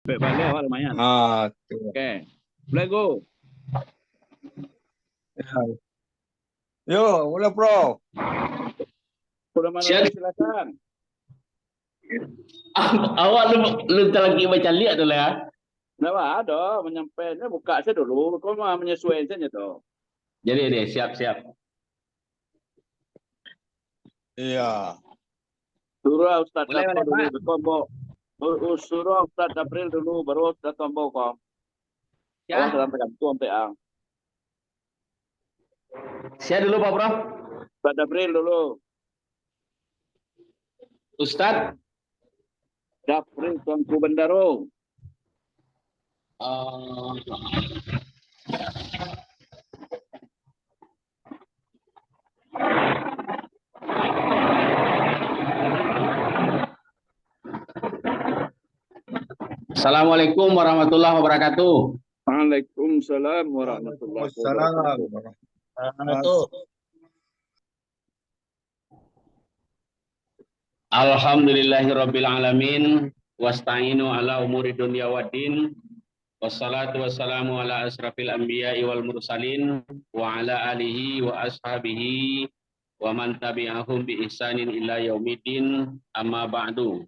Balik awal lumayan. Tuh. Oke. Boleh go. Yo, boleh bro. Sudah mana lagi silakan. Awak lu lagi baca lihat dulu ya. Nah, ada menyampaikannya buka saja dulu. Kau mau menyesuaikan saja tuh. Jadi deh siap-siap. Iya. Surah Ustaz Boleh, Dapur dulu Pak. bertombok. Surah Ustaz April dulu baru Ustaz tombol kau. Ya. Awak dalam tergantung PA. Siap dulu Pak Prof. Ustaz April dulu. Ustadz. April Tuanku Bendaro. Assalamualaikum warahmatullahi wabarakatuh. Waalaikumsalam warahmatullahi wabarakatuh. Alhamdulillahirabbil alamin wasta'inu ala umuri dunya waddin wassalatu wassalamu ala asrafil anbiya'i wal mursalin wa ala alihi wa ashabihi wa man tabi'ahum bi ihsanin ila yaumiddin amma ba'du.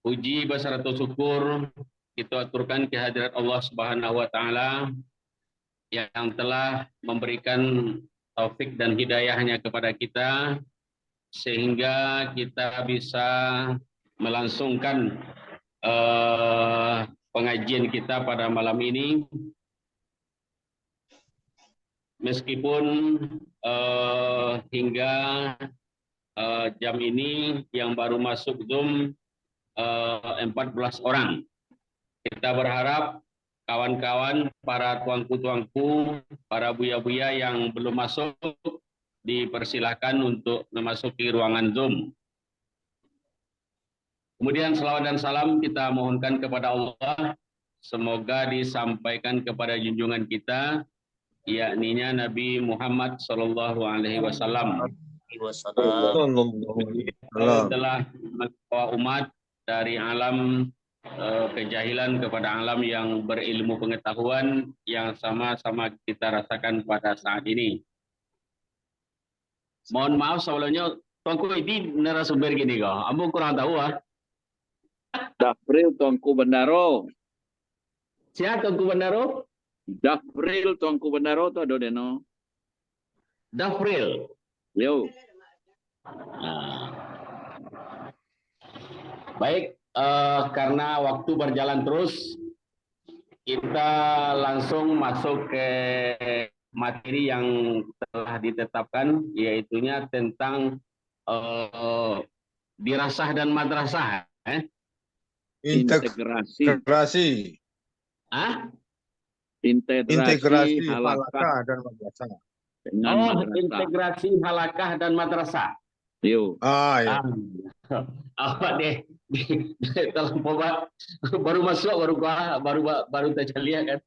Puji beserta syukur kita aturkan kehadirat Allah Subhanahu wa taala yang telah memberikan taufik dan hidayahnya kepada kita sehingga kita bisa melangsungkan pengajian kita pada malam ini. Meskipun hingga jam ini yang baru masuk Zoom 14 orang. Kita berharap kawan-kawan, para tuanku-tuanku, para buya-buya yang belum masuk, dipersilahkan untuk memasuki ruangan Zoom. Kemudian selawat dan salam kita mohonkan kepada Allah, semoga disampaikan kepada junjungan kita, yakninya Nabi Muhammad SAW. Telah membawa umat dari alam kejahilan kepada alam yang berilmu pengetahuan yang sama-sama kita rasakan pada saat ini. Mohon maaf sebelumnya, Tuanku ini narasumber gini kok, ambo kurang tahu Dafril Tuanku Bendaro. Siapa Tuanku Bendaro? Dafril Tuanku Bendaro tu ada deno. Dafril. Yo. Baik, karena waktu berjalan terus, kita langsung masuk ke materi yang telah ditetapkan, yaitunya tentang dirasah dan madrasah. Integrasi. Integrasi halakah dan madrasah. Integrasi halakah dan madrasah. Yo. Ya. Apa deh? Baru masuk, baru terjeliak kan.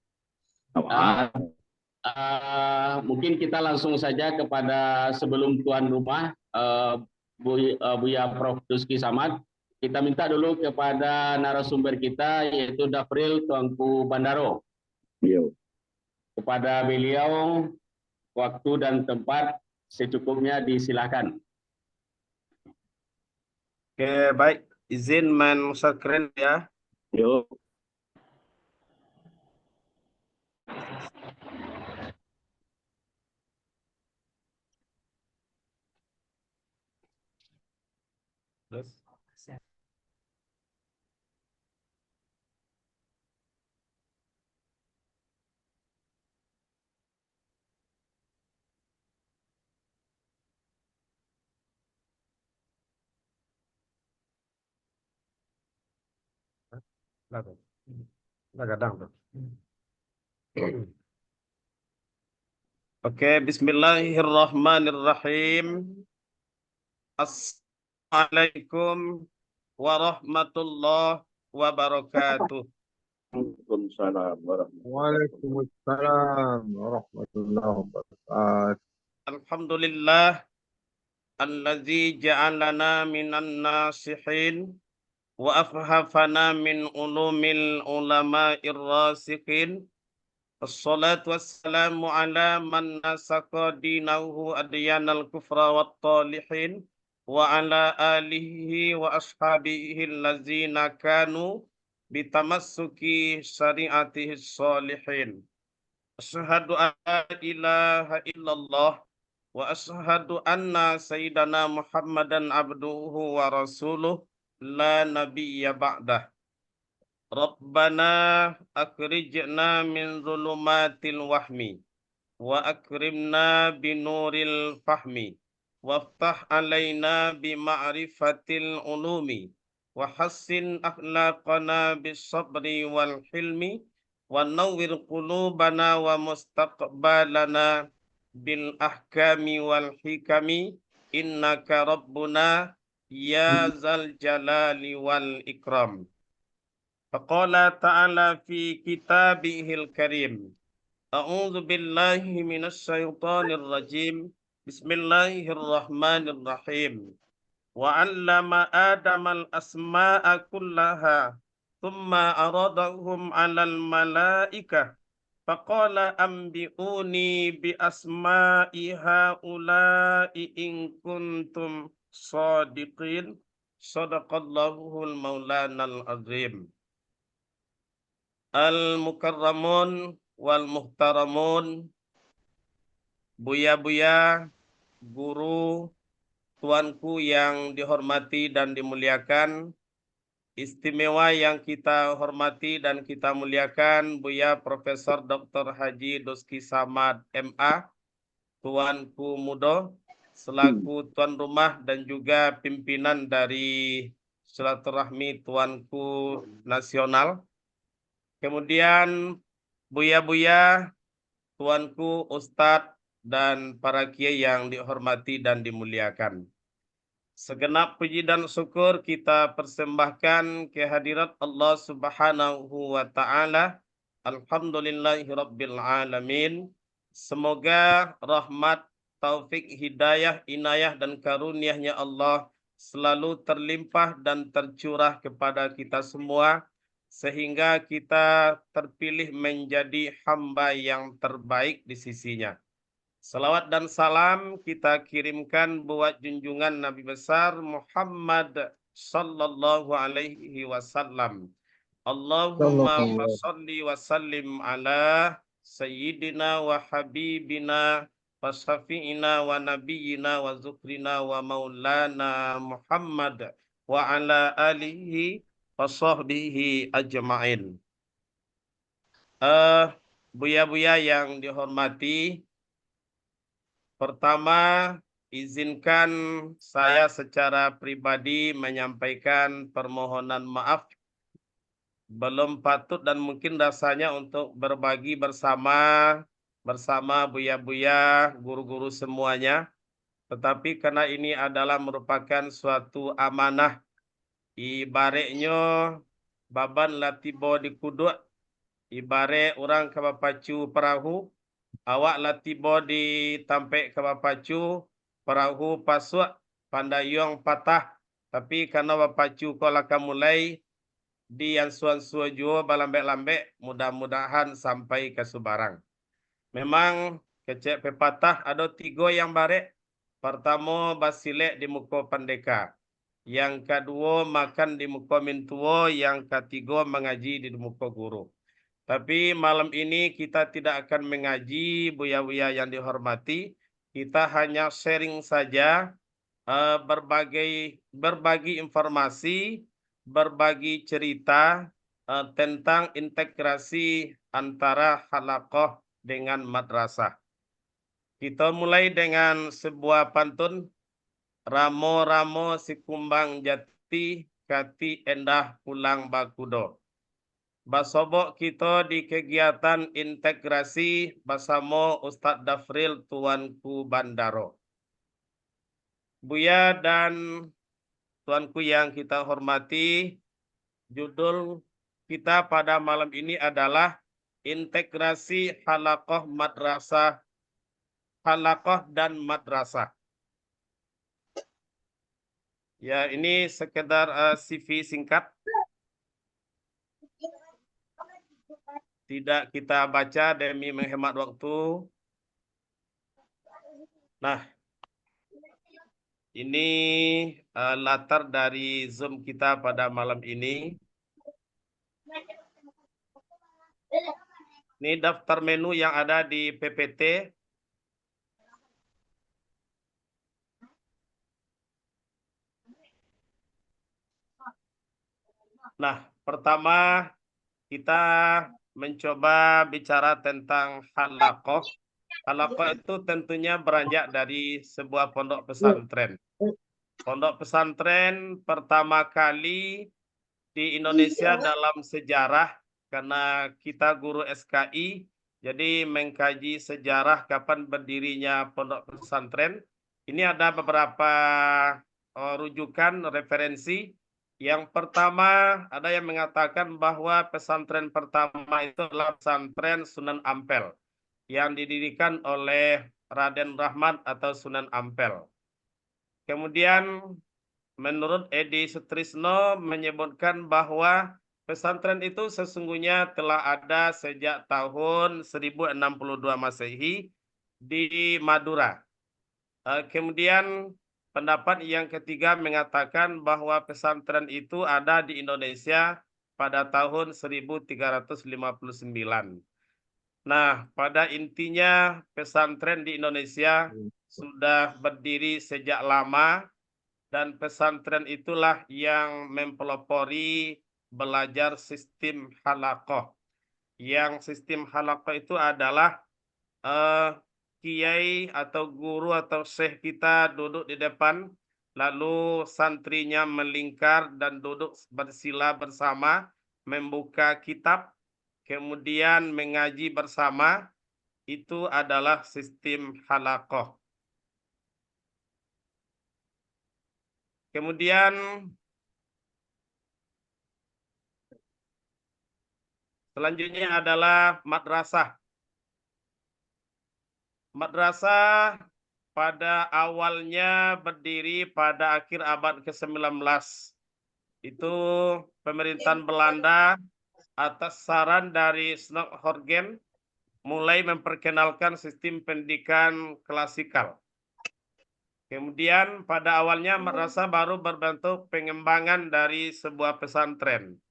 Mungkin kita langsung saja kepada sebelum tuan rumah Buya Prof. Duski Samad. Kita minta dulu kepada narasumber kita yaitu Dafril Tuanku Bendaro. Yo. Kepada beliau waktu dan tempat secukupnya disilakan. Oke, baik. Izin main screen ya. Yo. Terus. Oke, bismillahirrahmanirrahim. Assalamualaikum warahmatullahi wabarakatuh. Waalaikumsalam warahmatullahi wabarakatuh. Alhamdulillah allazi ja'alana minan nasihin وأفهفنا من علوم العلماء الراسخين. الصلاة والسلام على من نسق دينه أديان الكفر والطالحين وعلى آله وأصحابه الذين كانوا بتمسك شريعته الصالحين. أشهد أن لا إله إلا الله وأشهد أن سيدنا محمدا عبده ورسوله لا نبي بعده. ربنا أخرجنا من ظلمات الوهم وأكرمنا بنور الفهم وافتح علينا بمعرفة العلوم وحسن أخلاقنا بالصبر والحلم ونور قلوبنا ومستقبلنا بالأحكام والحكم إنك ربنا يا ذا الجلال والإكرام. فقال تعالى في كتابه الكريم أعوذ بالله من الشيطان الرجيم بسم الله الرحمن الرحيم وعلم آدم الأسماء كلها ثم عرضهم على الملائكة فقال أنبئوني بأسماء هؤلاء إن كنتم صادقين صدق الله المولانا العظيم. Al-mukarramun wal muhtaramun, buya-buya, guru, tuanku yang dihormati dan dimuliakan, istimewa yang kita hormati dan kita muliakan, Buya Profesor Dr. Haji Doski Samad MA, tuanku Mudo, selaku tuan rumah dan juga pimpinan dari silaturahmi tuanku nasional. Kemudian buya-buya, tuanku, ustadz, dan para kiai yang dihormati dan dimuliakan. Segenap puji dan syukur kita persembahkan kehadirat Allah Subhanahu wa Ta'ala. Alhamdulillahirabbil alamin. Semoga rahmat, taufik, hidayah, inayah dan karunia-Nya Allah selalu terlimpah dan tercurah kepada kita semua, sehingga kita terpilih menjadi hamba yang terbaik di sisinya. Salawat dan salam kita kirimkan buat junjungan Nabi besar Muhammad sallallahu alaihi wasallam. Allahumma salli wa sallim ala sayyidina wa habibina wa syafi'ina wa nabiyyina wa zukrina wa maulana Muhammad wa ala alihi wasahbihi ajma'in. Buya-buya yang dihormati, pertama izinkan saya secara pribadi menyampaikan permohonan maaf. Belum patut dan mungkin rasanya untuk berbagi bersama buya-buya, guru-guru semuanya. Tetapi karena ini adalah merupakan suatu amanah, ibaratnya baban latibo di kuduk, ibarat orang kabapacu perahu, awak latibo di tampek kabapacu perahu pasuk pandayong patah, tapi karena bapacu kau laka mulai di yang suan-suan jua balambek-lambek, mudah-mudahan sampai ke Subarang. Memang kecek pepatah ada 3 yang barek. Pertama basilek di muka pendeka. Yang kedua makan di muka mintuo, yang ketiga mengaji di muka guru. Tapi malam ini kita tidak akan mengaji, buya-buya yang dihormati. Kita hanya sharing saja, berbagi informasi, berbagi cerita tentang integrasi antara halaqah dengan madrasah. Kita mulai dengan sebuah pantun. Ramo-ramo si kumbang jati, kati endah pulang bakudo. Basobok kita di kegiatan integrasi bersama Ustadz Dafril tuanku Bandaro. Buya dan tuanku yang kita hormati, judul kita pada malam ini adalah integrasi halaqah madrasah, halaqah dan madrasah. Ya, ini sekedar CV singkat. Tidak kita baca demi menghemat waktu. Nah, ini latar dari Zoom kita pada malam ini. Ini daftar menu yang ada di PPT. Nah, pertama kita mencoba bicara tentang halaqah. Halaqah itu tentunya beranjak dari sebuah pondok pesantren. Pondok pesantren pertama kali di Indonesia dalam sejarah, karena kita guru SKI, jadi mengkaji sejarah kapan berdirinya pondok pesantren. Ini ada beberapa rujukan referensi. Yang pertama, ada yang mengatakan bahwa pesantren pertama itu adalah pesantren Sunan Ampel yang didirikan oleh Raden Rahmat atau Sunan Ampel. Kemudian menurut Edi Sutrisno menyebutkan bahwa pesantren itu sesungguhnya telah ada sejak tahun 1062 Masehi di Madura. Kemudian pendapat yang ketiga mengatakan bahwa pesantren itu ada di Indonesia pada tahun 1359. Nah, pada intinya pesantren di Indonesia sudah berdiri sejak lama, dan pesantren itulah yang mempelopori belajar sistem halaqah. Yang sistem halaqah itu adalah kiai atau guru atau syekh kita duduk di depan, lalu santrinya melingkar dan duduk bersila bersama, membuka kitab, kemudian mengaji bersama. Itu adalah sistem halaqah. Kemudian selanjutnya adalah madrasah. Madrasah pada awalnya berdiri pada akhir abad ke-19. Itu pemerintahan Belanda atas saran dari Snoeck-Horgen mulai memperkenalkan sistem pendidikan klasikal. Kemudian pada awalnya madrasah baru berbentuk pengembangan dari sebuah pesantren.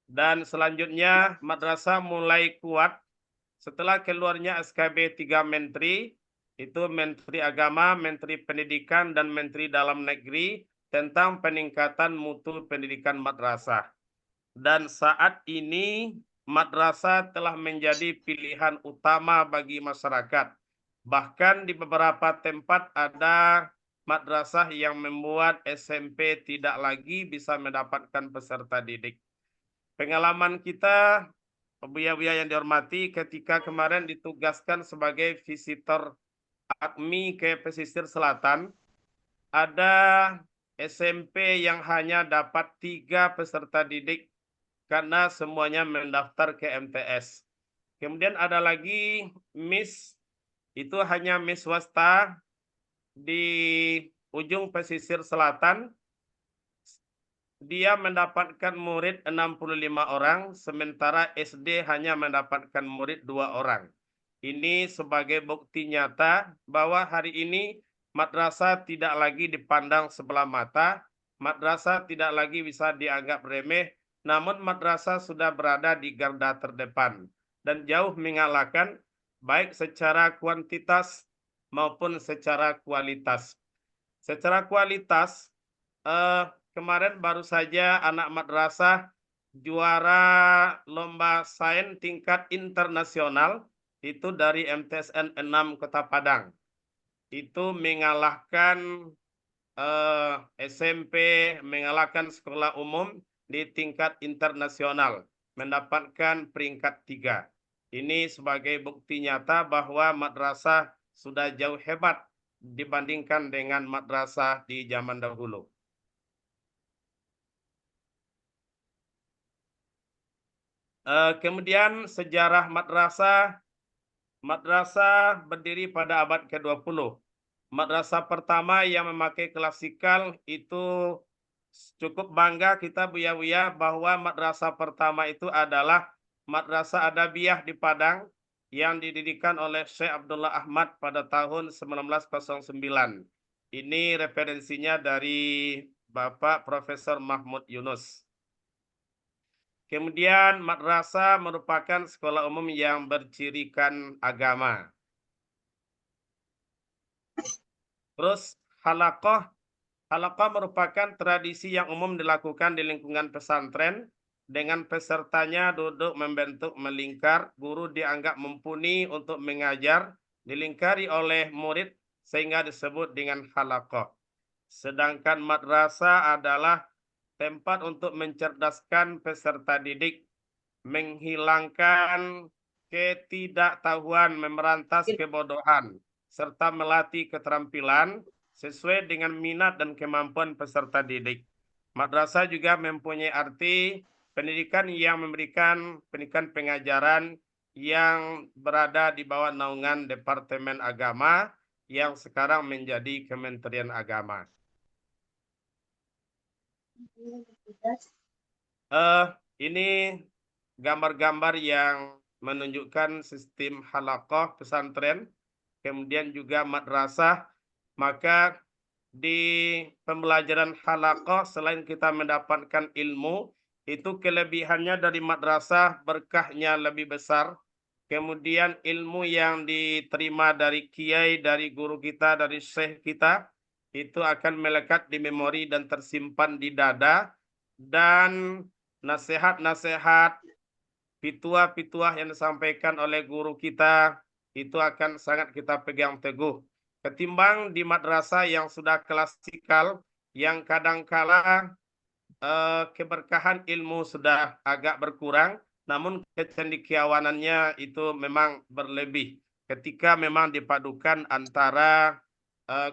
Dan selanjutnya madrasah mulai kuat setelah keluarnya SKB 3 Menteri, itu Menteri Agama, Menteri Pendidikan, dan Menteri Dalam Negeri tentang peningkatan mutu pendidikan madrasah. Dan saat ini madrasah telah menjadi pilihan utama bagi masyarakat. Bahkan di beberapa tempat ada madrasah yang membuat SMP tidak lagi bisa mendapatkan peserta didik. Pengalaman kita, Buya-buya yang dihormati, ketika kemarin ditugaskan sebagai visitor AKMI ke pesisir selatan, ada SMP yang hanya dapat 3 peserta didik karena semuanya mendaftar ke MTS. Kemudian ada lagi MIS, itu hanya MIS swasta di ujung pesisir selatan. Dia mendapatkan murid 65 orang, sementara SD hanya mendapatkan murid 2 orang. Ini sebagai bukti nyata bahwa hari ini madrasah tidak lagi dipandang sebelah mata, madrasah tidak lagi bisa dianggap remeh, namun madrasah sudah berada di garda terdepan dan jauh mengalahkan baik secara kuantitas maupun secara kualitas. Secara kualitas, kemarin baru saja anak madrasah juara lomba sains tingkat internasional itu dari MTSN 6 Kota Padang. Itu mengalahkan SMP, mengalahkan sekolah umum di tingkat internasional, mendapatkan peringkat 3. Ini sebagai bukti nyata bahwa madrasah sudah jauh hebat dibandingkan dengan madrasah di zaman dahulu. Kemudian sejarah madrasah berdiri pada abad ke-20. Madrasah pertama yang memakai klasikal itu cukup bangga kita Buya-Buya bahwa madrasah pertama itu adalah Madrasah Adabiyah di Padang yang didirikan oleh Syekh Abdullah Ahmad pada tahun 1909. Ini referensinya dari Bapak Profesor Mahmud Yunus. Kemudian madrasah merupakan sekolah umum yang bercirikan agama. Terus halaqah merupakan tradisi yang umum dilakukan di lingkungan pesantren dengan pesertanya duduk membentuk melingkar, guru dianggap mumpuni untuk mengajar, dilingkari oleh murid sehingga disebut dengan halaqah. Sedangkan madrasah adalah tempat untuk mencerdaskan peserta didik, menghilangkan ketidaktahuan, memerantas kebodohan, serta melatih keterampilan sesuai dengan minat dan kemampuan peserta didik. Madrasah juga mempunyai arti pendidikan yang memberikan pendidikan pengajaran yang berada di bawah naungan Departemen Agama yang sekarang menjadi Kementerian Agama. Ini gambar-gambar yang menunjukkan sistem halaqah pesantren, kemudian juga madrasah. Maka di pembelajaran halaqah selain kita mendapatkan ilmu, itu kelebihannya dari madrasah berkahnya lebih besar. Kemudian ilmu yang diterima dari kiai, dari guru kita, dari syekh kita, itu akan melekat di memori dan tersimpan di dada. Dan nasihat-nasihat, pituah-pituah yang disampaikan oleh guru kita, itu akan sangat kita pegang teguh. Ketimbang di madrasah yang sudah klasikal, yang kadangkala keberkahan ilmu sudah agak berkurang, namun kecendekiawanannya itu memang berlebih ketika memang dipadukan antara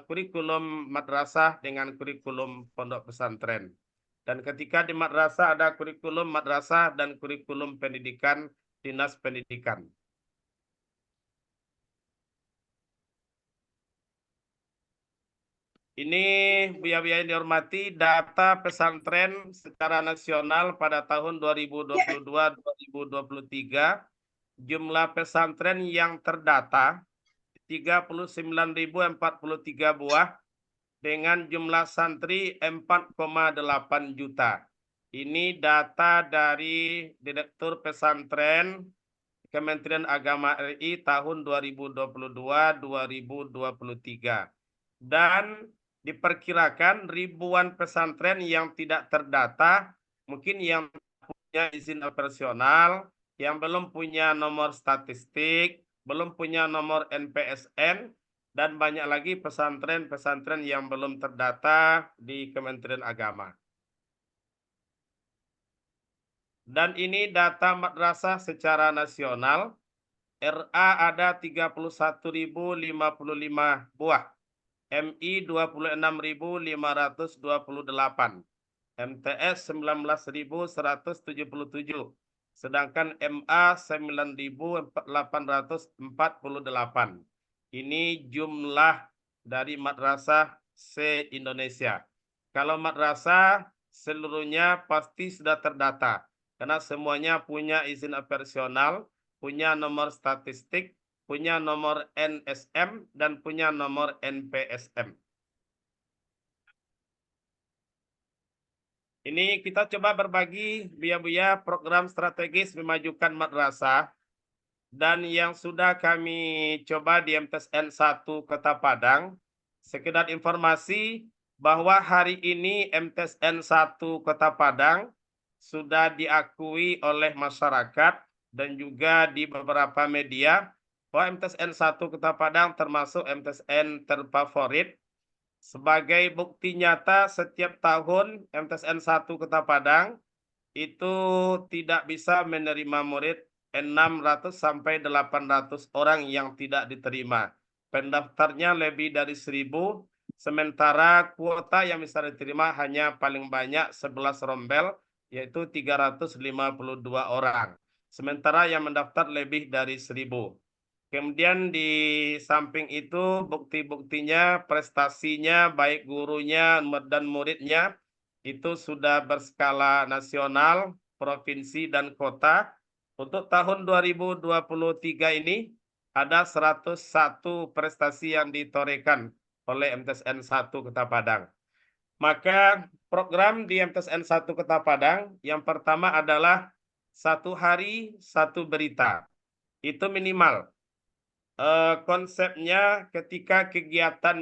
kurikulum madrasah dengan kurikulum pondok pesantren. Dan ketika di madrasah ada kurikulum madrasah dan kurikulum pendidikan dinas pendidikan. Ini Buya-Buya yang dihormati, data pesantren secara nasional pada tahun 2022-2023, jumlah pesantren yang terdata 39.043 buah dengan jumlah santri 4,8 juta. Ini data dari Direktur Pesantren Kementerian Agama RI tahun 2022-2023. Dan diperkirakan ribuan pesantren yang tidak terdata, mungkin yang punya izin operasional, yang belum punya nomor statistik, belum punya nomor NPSN, dan banyak lagi pesantren-pesantren yang belum terdata di Kementerian Agama. Dan ini data madrasah secara nasional. RA ada 31.055 buah. MI 26.528, MTS 19.177, sedangkan MA 9.848. Ini jumlah dari madrasah se-Indonesia. Kalau madrasah seluruhnya pasti sudah terdata, karena semuanya punya izin operasional, punya nomor statistik, punya nomor NSM, dan punya nomor NPSM. Ini kita coba berbagi Buya-Buya program strategis memajukan madrasah. Dan yang sudah kami coba di MTSN 1 Kota Padang, sekedar informasi bahwa hari ini MTSN 1 Kota Padang sudah diakui oleh masyarakat dan juga di beberapa media bahwa MTSN 1 Kota Padang termasuk MTSN terfavorit. Sebagai bukti nyata setiap tahun MTSN 1 Kota Padang itu tidak bisa menerima murid 600 sampai 800 orang yang tidak diterima. Pendaftarnya lebih dari 1.000, sementara kuota yang bisa diterima hanya paling banyak 11 rombel, yaitu 352 orang. Sementara yang mendaftar lebih dari 1.000. Kemudian di samping itu bukti-buktinya, prestasinya, baik gurunya dan muridnya itu sudah berskala nasional, provinsi dan kota. Untuk tahun 2023 ini ada 101 prestasi yang ditorehkan oleh MTSN 1 Kota Padang. Maka program di MTSN 1 Kota Padang yang pertama adalah satu hari satu berita. Itu minimal. Konsepnya ketika kegiatan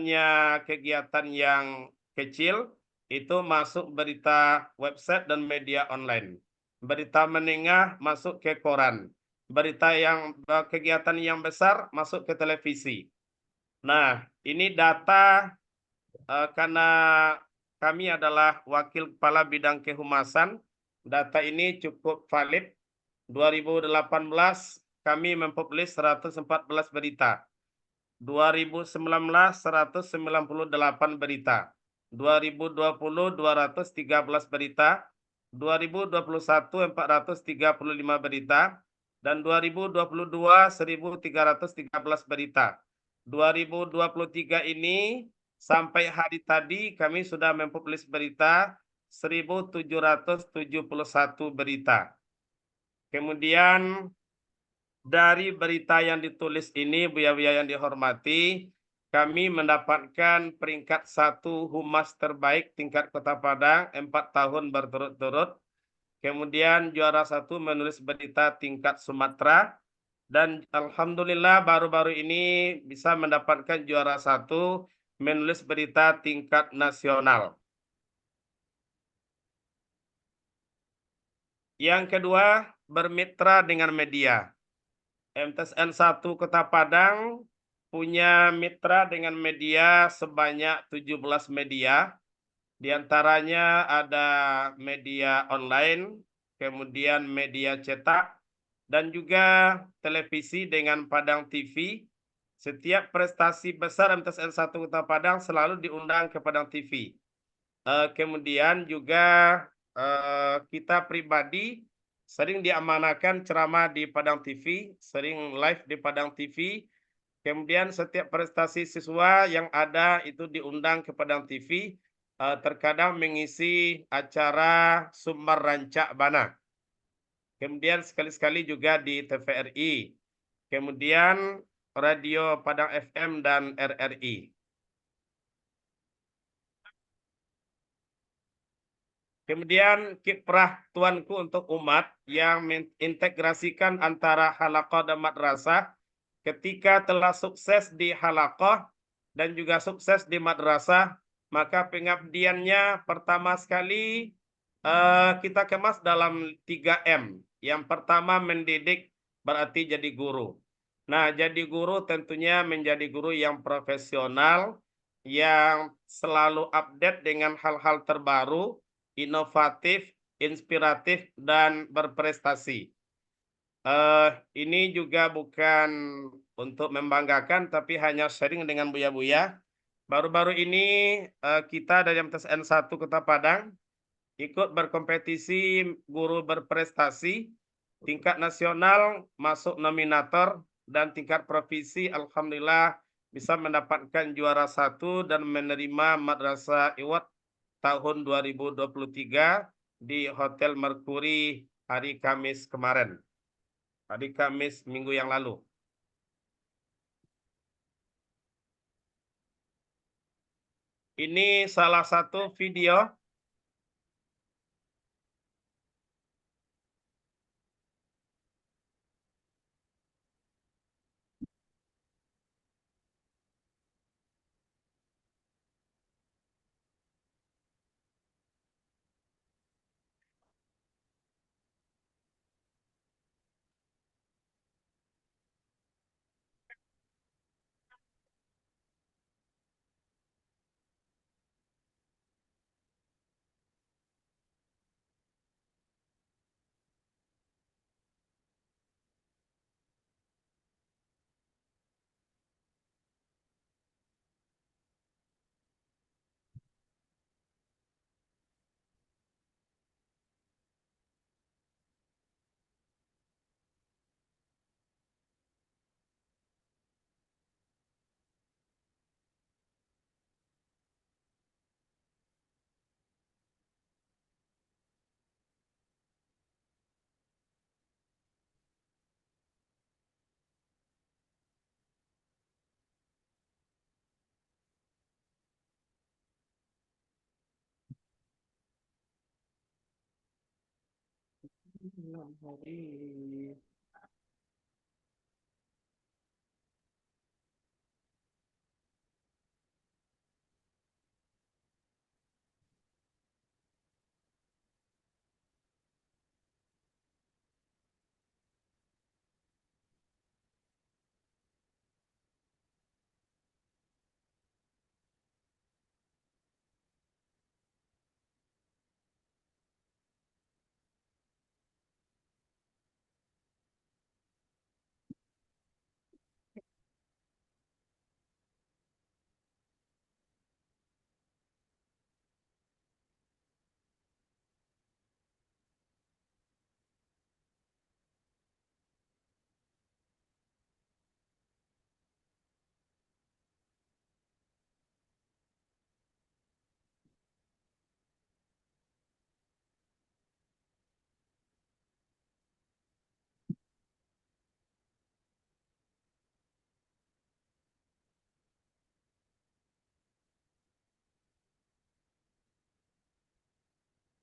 yang kecil itu masuk berita website dan media online. Berita menengah masuk ke koran. Kegiatan yang besar masuk ke televisi. Nah, ini data karena kami adalah wakil kepala bidang kehumasan. Data ini cukup valid. 2018 kami mempublish 114 berita. 2019 198 berita. 2020 213 berita. 2021 435 berita dan 2022 1313 berita. 2023 ini sampai hari tadi kami sudah mempublish berita 1771 berita. Kemudian dari berita yang ditulis ini, Buya-buya yang dihormati, kami mendapatkan peringkat 1 humas terbaik tingkat Kota Padang 4 tahun berturut-turut. Kemudian juara 1 menulis berita tingkat Sumatera. Dan alhamdulillah baru-baru ini bisa mendapatkan juara 1 menulis berita tingkat nasional. Yang kedua, bermitra dengan media. MTSN 1 Kota Padang punya mitra dengan media sebanyak 17 media. Di antaranya ada media online, kemudian media cetak, dan juga televisi dengan Padang TV. Setiap prestasi besar MTSN 1 Kota Padang selalu diundang ke Padang TV. Kemudian juga kita pribadi sering diamanahkan ceramah di Padang TV, sering live di Padang TV. Kemudian setiap prestasi siswa yang ada itu diundang ke Padang TV, terkadang mengisi acara Sumber Rancak Bana. Kemudian sekali-sekali juga di TVRI. Kemudian Radio Padang FM dan RRI. Kemudian kiprah tuanku untuk umat yang mengintegrasikan antara halaqah dan madrasah ketika telah sukses di halaqah dan juga sukses di madrasah, maka pengabdiannya pertama sekali kita kemas dalam 3M. Yang pertama mendidik berarti jadi guru. Nah, jadi guru tentunya menjadi guru yang profesional, yang selalu update dengan hal-hal terbaru, inovatif, inspiratif, dan berprestasi. Ini juga bukan untuk membanggakan, tapi hanya sharing dengan Buya-buya. Baru-baru ini kita dari MTSN 1 Kota Padang ikut berkompetisi guru berprestasi tingkat nasional, masuk nominator, dan tingkat provinsi alhamdulillah bisa mendapatkan juara 1 dan menerima Madrasah Award tahun 2023 di Hotel Mercury hari Kamis kemarin. Hari Kamis minggu yang lalu. Ini salah satu video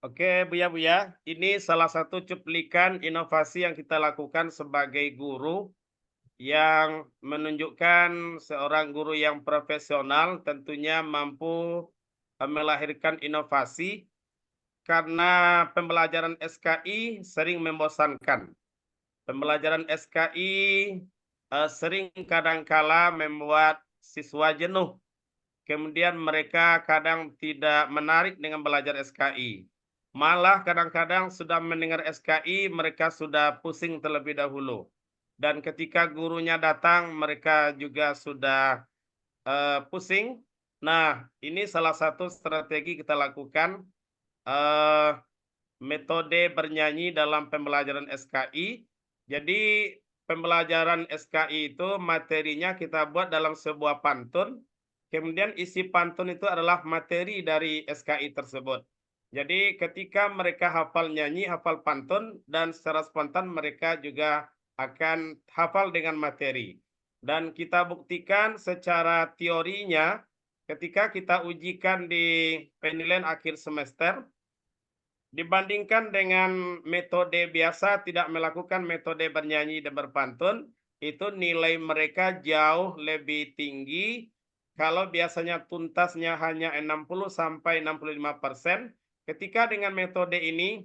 Oke, Buya-Buya, ini salah satu cuplikan inovasi yang kita lakukan sebagai guru yang menunjukkan seorang guru yang profesional tentunya mampu melahirkan inovasi karena pembelajaran SKI sering membosankan. Pembelajaran SKI sering kadangkala membuat siswa jenuh. Kemudian mereka kadang tidak menarik dengan belajar SKI. Malah kadang-kadang sudah mendengar SKI, mereka sudah pusing terlebih dahulu. Dan ketika gurunya datang, mereka juga sudah pusing. Nah, ini salah satu strategi kita lakukan, metode bernyanyi dalam pembelajaran SKI. Jadi pembelajaran SKI itu materinya kita buat dalam sebuah pantun. Kemudian isi pantun itu adalah materi dari SKI tersebut. Jadi ketika mereka hafal nyanyi, hafal pantun, dan secara spontan mereka juga akan hafal dengan materi. Dan kita buktikan secara teorinya ketika kita ujikan di penilaian akhir semester, dibandingkan dengan metode biasa tidak melakukan metode bernyanyi dan berpantun, itu nilai mereka jauh lebih tinggi. Kalau biasanya tuntasnya hanya 60 sampai 65%, ketika dengan metode ini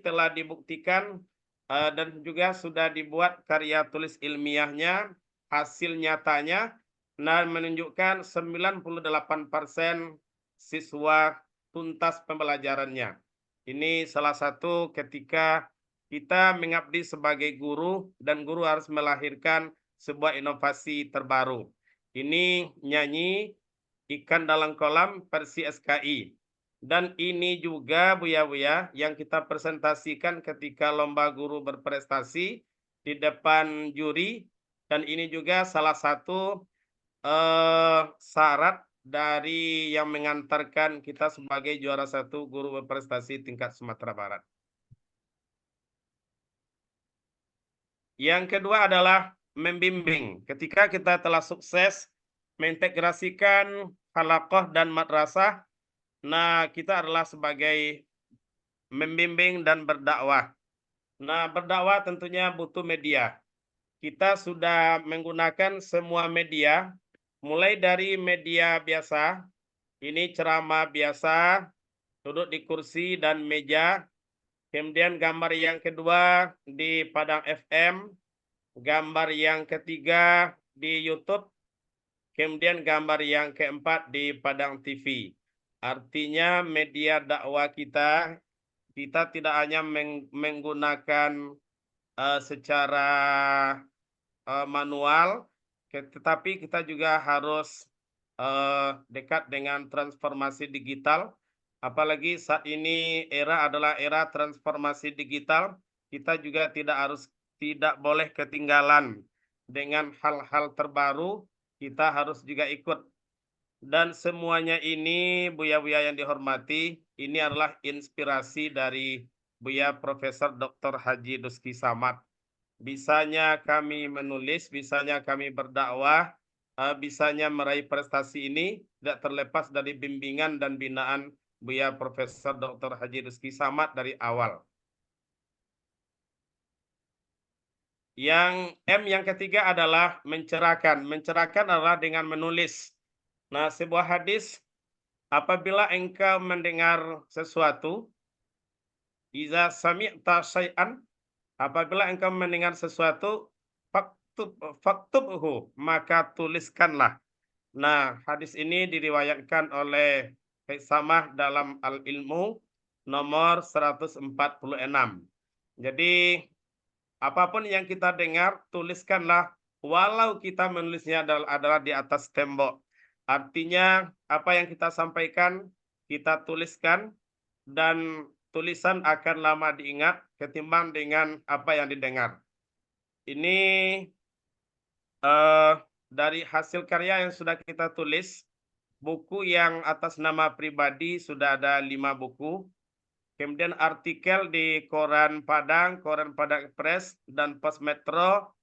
telah dibuktikan dan juga sudah dibuat karya tulis ilmiahnya, hasil nyatanya, dan menunjukkan 98% siswa tuntas pembelajarannya. Ini salah satu ketika kita mengabdi sebagai guru dan guru harus melahirkan sebuah inovasi terbaru. Ini nyanyi Ikan Dalam Kolam versi SKI. Dan ini juga Buya-Buya yang kita presentasikan ketika lomba guru berprestasi di depan juri. Dan ini juga salah satu syarat dari yang mengantarkan kita sebagai juara satu guru berprestasi tingkat Sumatera Barat. Yang kedua adalah membimbing. Ketika kita telah sukses mengintegrasikan halaqah dan madrasah, nah kita adalah sebagai membimbing dan berdakwah. Nah, berdakwah tentunya butuh media. Kita sudah menggunakan semua media, mulai dari media biasa, ini ceramah biasa, duduk di kursi dan meja. Kemudian gambar yang kedua di Padang FM, gambar yang ketiga di YouTube, kemudian gambar yang keempat di Padang TV. Artinya media dakwah kita tidak hanya menggunakan secara manual, tetapi kita juga harus dekat dengan transformasi digital. Apalagi saat ini era adalah era transformasi digital, kita juga tidak boleh ketinggalan dengan hal-hal terbaru, kita harus juga ikut. Dan semuanya ini Buya-Buya yang dihormati, ini adalah inspirasi dari Buya Profesor Dr. Haji Duski Samad. Bisanya kami menulis, bisanya kami berdakwah, bisanya meraih prestasi ini tidak terlepas dari bimbingan dan binaan Buya Profesor Dr. Haji Duski Samad dari awal. Yang M yang ketiga adalah mencerahkan. Mencerahkan adalah dengan menulis. Nah, sebuah hadis, apabila engkau mendengar sesuatu, iza sami'ta syai'an, apabila engkau mendengar sesuatu, faktubhu, maka tuliskanlah. Nah, hadis ini diriwayatkan oleh Samah dalam Al-Ilmu nomor 146. Jadi, apapun yang kita dengar, tuliskanlah walau kita menulisnya adalah di atas tembok. Artinya, apa yang kita sampaikan, kita tuliskan, dan tulisan akan lama diingat ketimbang dengan apa yang didengar. Ini dari hasil karya yang sudah kita tulis, buku yang atas nama pribadi sudah ada 5 buku. Kemudian artikel di Koran Padang Express, dan Pos Metro.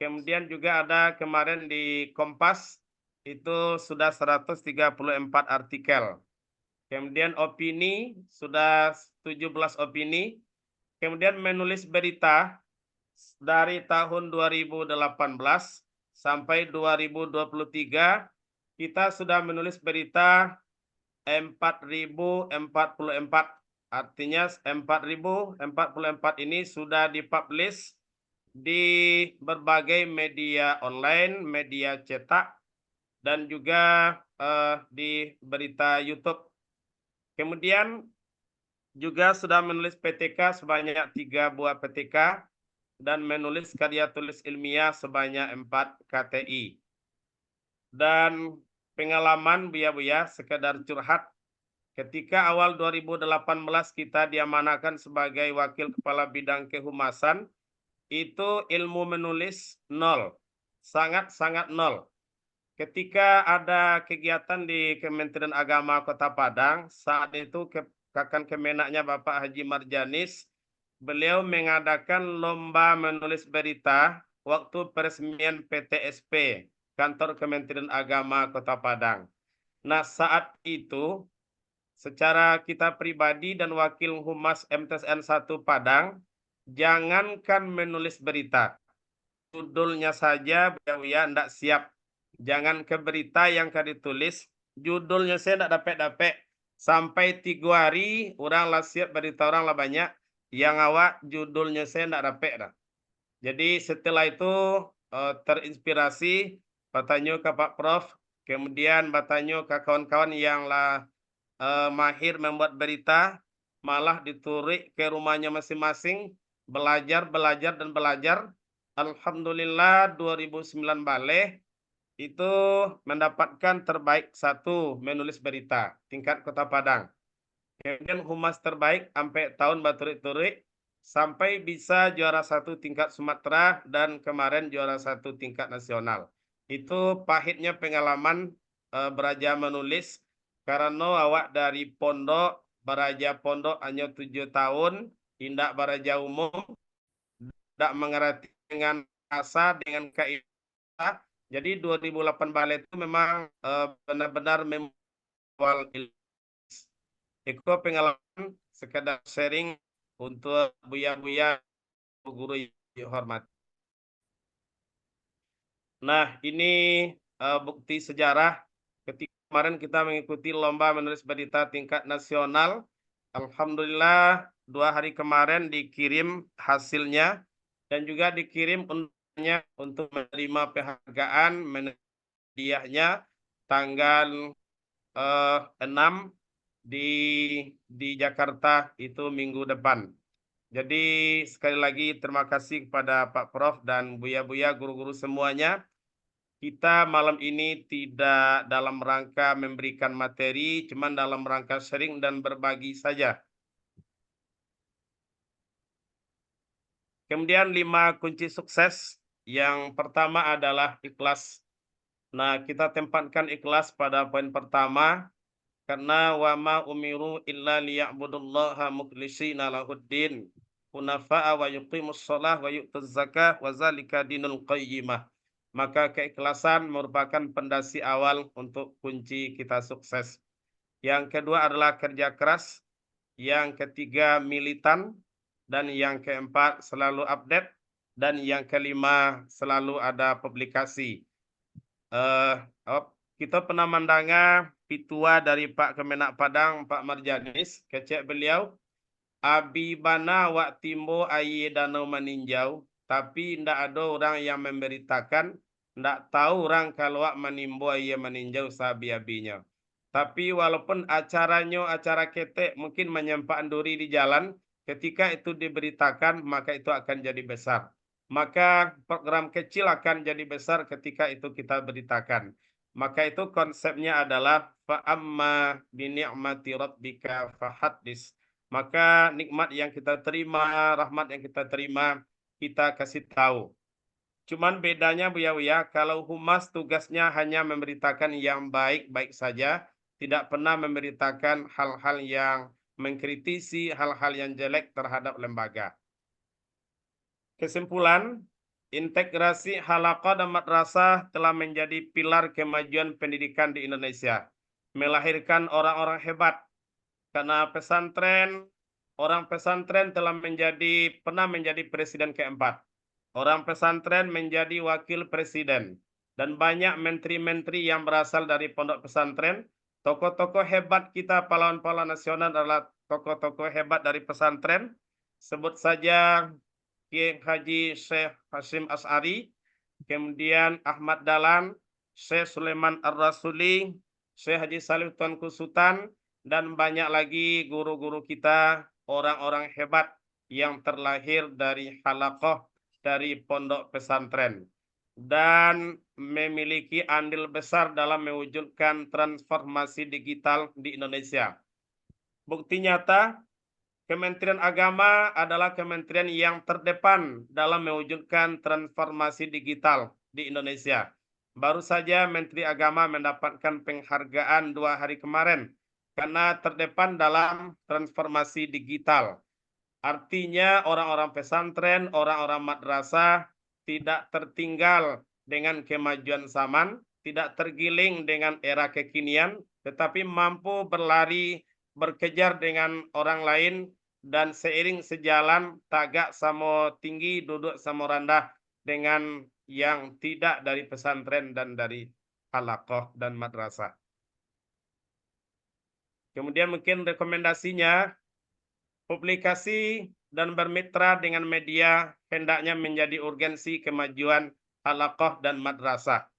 Kemudian juga ada kemarin di Kompas, itu sudah 134 artikel. Kemudian opini, sudah 17 opini. Kemudian menulis berita dari tahun 2018 sampai 2023, kita sudah menulis berita 4044. Artinya 4044 ini sudah dipublish di berbagai media online, media cetak, dan juga di berita YouTube. Kemudian juga sudah menulis PTK sebanyak 3 buah PTK, dan menulis karya tulis ilmiah sebanyak 4 KTI. Dan pengalaman Buya-Buya, sekedar curhat, ketika awal 2018 kita diamanahkan sebagai wakil kepala bidang kehumasan, itu ilmu menulis nol, sangat-sangat nol. Ketika ada kegiatan di Kementerian Agama Kota Padang, saat itu Kakang Kemenaknya Bapak Haji Marjanis, beliau mengadakan lomba menulis berita waktu peresmian PTSP, Kantor Kementerian Agama Kota Padang. Nah, saat itu secara kita pribadi dan wakil humas MTSN 1 Padang, jangankan menulis berita, judulnya saja ya ndak siap. Jangan ke berita yang kan ditulis, judulnya saya ndak dapat. Sampai 3 hari orang lah siap, berita orang lah banyak, yang awak judulnya saya ndak dapat dah. Jadi setelah itu terinspirasi, bertanya ke Pak Prof, kemudian bertanya ke kawan-kawan yang lah mahir membuat berita, malah diturik ke rumahnya masing-masing, belajar. Alhamdulillah 2009 balik itu mendapatkan terbaik 1 menulis berita tingkat Kota Padang. Kemudian humas terbaik sampai tahun baturik-turik, sampai bisa juara 1 tingkat Sumatera, dan kemarin juara 1 tingkat nasional. Itu pahitnya pengalaman belajar menulis. Karena awak dari pondok, beraja pondok hanya 7 tahun, tindak beraja umum, tidak mengerti dengan rasa, dengan kaidah. Jadi 2008 balik itu memang benar-benar membuat Eko pengalaman, sekedar sharing untuk Buya-Buya, guru yang hormat. Nah, ini bukti sejarah ketika kemarin kita mengikuti lomba menulis berita tingkat nasional. Alhamdulillah 2 hari kemarin dikirim hasilnya, dan juga dikirim undangannya untuk menerima penghargaan hadiahnya tanggal 6 di Jakarta itu minggu depan. Jadi sekali lagi terima kasih kepada Pak Prof dan Buya-Buya, guru-guru semuanya. Kita malam ini tidak dalam rangka memberikan materi, cuman dalam rangka sharing dan berbagi saja. Kemudian 5 kunci sukses. Yang pertama adalah ikhlas. Nah, kita tempatkan ikhlas pada poin pertama, karena wa ma umiru illa liya'budullaha mukhlishina lahuddin hunafa'a wa yuqimus shalah wa yu'tuz zakah wa zalika dinul qayyimah. Maka keikhlasan merupakan pondasi awal untuk kunci kita sukses. Yang kedua adalah kerja keras. Yang ketiga militan. Dan yang keempat selalu update. Dan yang kelima, selalu ada publikasi. Kita pernah mendengar pitua dari Pak Kemenak Padang, Pak Marjanis, kecek beliau, abi bana wak timbo aye danau meninjau, tapi ndak ada orang yang memberitakan, ndak tahu orang kalau wak menimbo aye meninjau sabi-abinya. Tapi walaupun acaranya acara ketek mungkin menyempakkan duri di jalan, ketika itu diberitakan maka itu akan jadi besar. Maka program kecil akan jadi besar ketika itu kita beritakan. Maka itu konsepnya adalah fa'amma bini'mati rabbika fahaddis. Maka nikmat yang kita terima, rahmat yang kita terima, kita kasih tahu. Cuman bedanya Buya, kalau humas tugasnya hanya memberitakan yang baik-baik saja, tidak pernah memberitakan hal-hal yang mengkritisi, hal-hal yang jelek terhadap lembaga. Kesimpulan, integrasi halaqah dan madrasah telah menjadi pilar kemajuan pendidikan di Indonesia. Melahirkan orang-orang hebat. Karena orang pesantren telah pernah menjadi presiden keempat. Orang pesantren menjadi wakil presiden. Dan banyak menteri-menteri yang berasal dari pondok pesantren. Tokoh-tokoh hebat kita, pahlawan-pahlawan nasional adalah tokoh-tokoh hebat dari pesantren. Sebut saja Kiai Haji Syekh Hashim As'ari, kemudian Ahmad Dahlan, Syekh Sulaiman Ar-Rasuli, Syekh Haji Salih Tuanku Sultan, dan banyak lagi guru-guru kita, orang-orang hebat yang terlahir dari halaqah, dari pondok pesantren. Dan memiliki andil besar dalam mewujudkan transformasi digital di Indonesia. Bukti nyata, Kementerian Agama adalah kementerian yang terdepan dalam mewujudkan transformasi digital di Indonesia. Baru saja Menteri Agama mendapatkan penghargaan 2 hari kemarin karena terdepan dalam transformasi digital. Artinya orang-orang pesantren, orang-orang madrasah tidak tertinggal dengan kemajuan zaman, tidak tergiling dengan era kekinian, tetapi mampu berlari, berkejar dengan orang lain, dan seiring sejalan tagak sama tinggi, duduk sama rendah dengan yang tidak dari pesantren dan dari halaqah dan madrasah. Kemudian mungkin rekomendasinya, publikasi dan bermitra dengan media hendaknya menjadi urgensi kemajuan halaqah dan madrasah.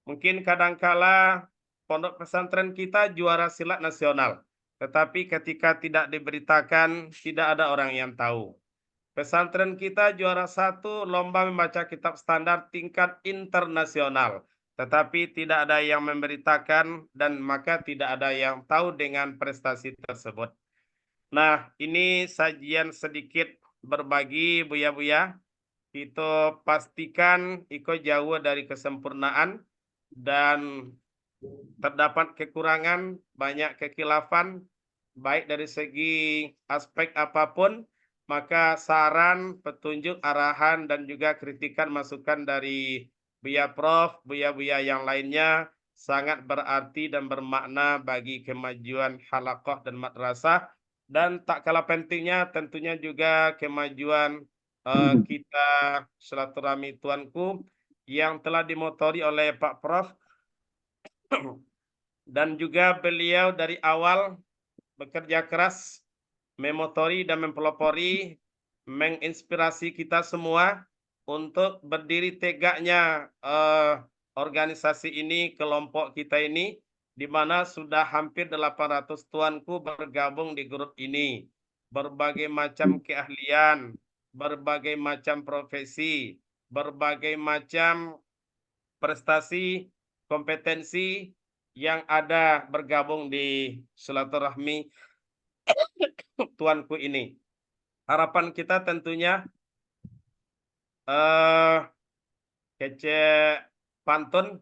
Mungkin kadangkala pondok pesantren kita juara silat nasional. Tetapi ketika tidak diberitakan, tidak ada orang yang tahu. Pesantren kita juara 1 lomba membaca kitab standar tingkat internasional. Tetapi tidak ada yang memberitakan dan maka tidak ada yang tahu dengan prestasi tersebut. Nah, ini sajian sedikit berbagi Buya-Buya. Kita pastikan iko jauh dari kesempurnaan dan terdapat kekurangan, banyak kekhilafan, baik dari segi aspek apapun, maka saran, petunjuk, arahan, dan juga kritikan masukan dari Buya Prof, Buya-Buya yang lainnya sangat berarti dan bermakna bagi kemajuan halaqah dan madrasah, dan tak kalah pentingnya tentunya juga kemajuan kita silaturahmi tuanku yang telah dimotori oleh Pak Prof. Dan juga beliau dari awal bekerja keras, memotori dan mempelopori, menginspirasi kita semua untuk berdiri tegaknya organisasi ini, kelompok kita ini, di mana sudah hampir 800 tuanku bergabung di grup ini. Berbagai macam keahlian, berbagai macam profesi, berbagai macam prestasi, kompetensi yang ada bergabung di silaturahmi tuanku ini. Harapan kita tentunya kece pantun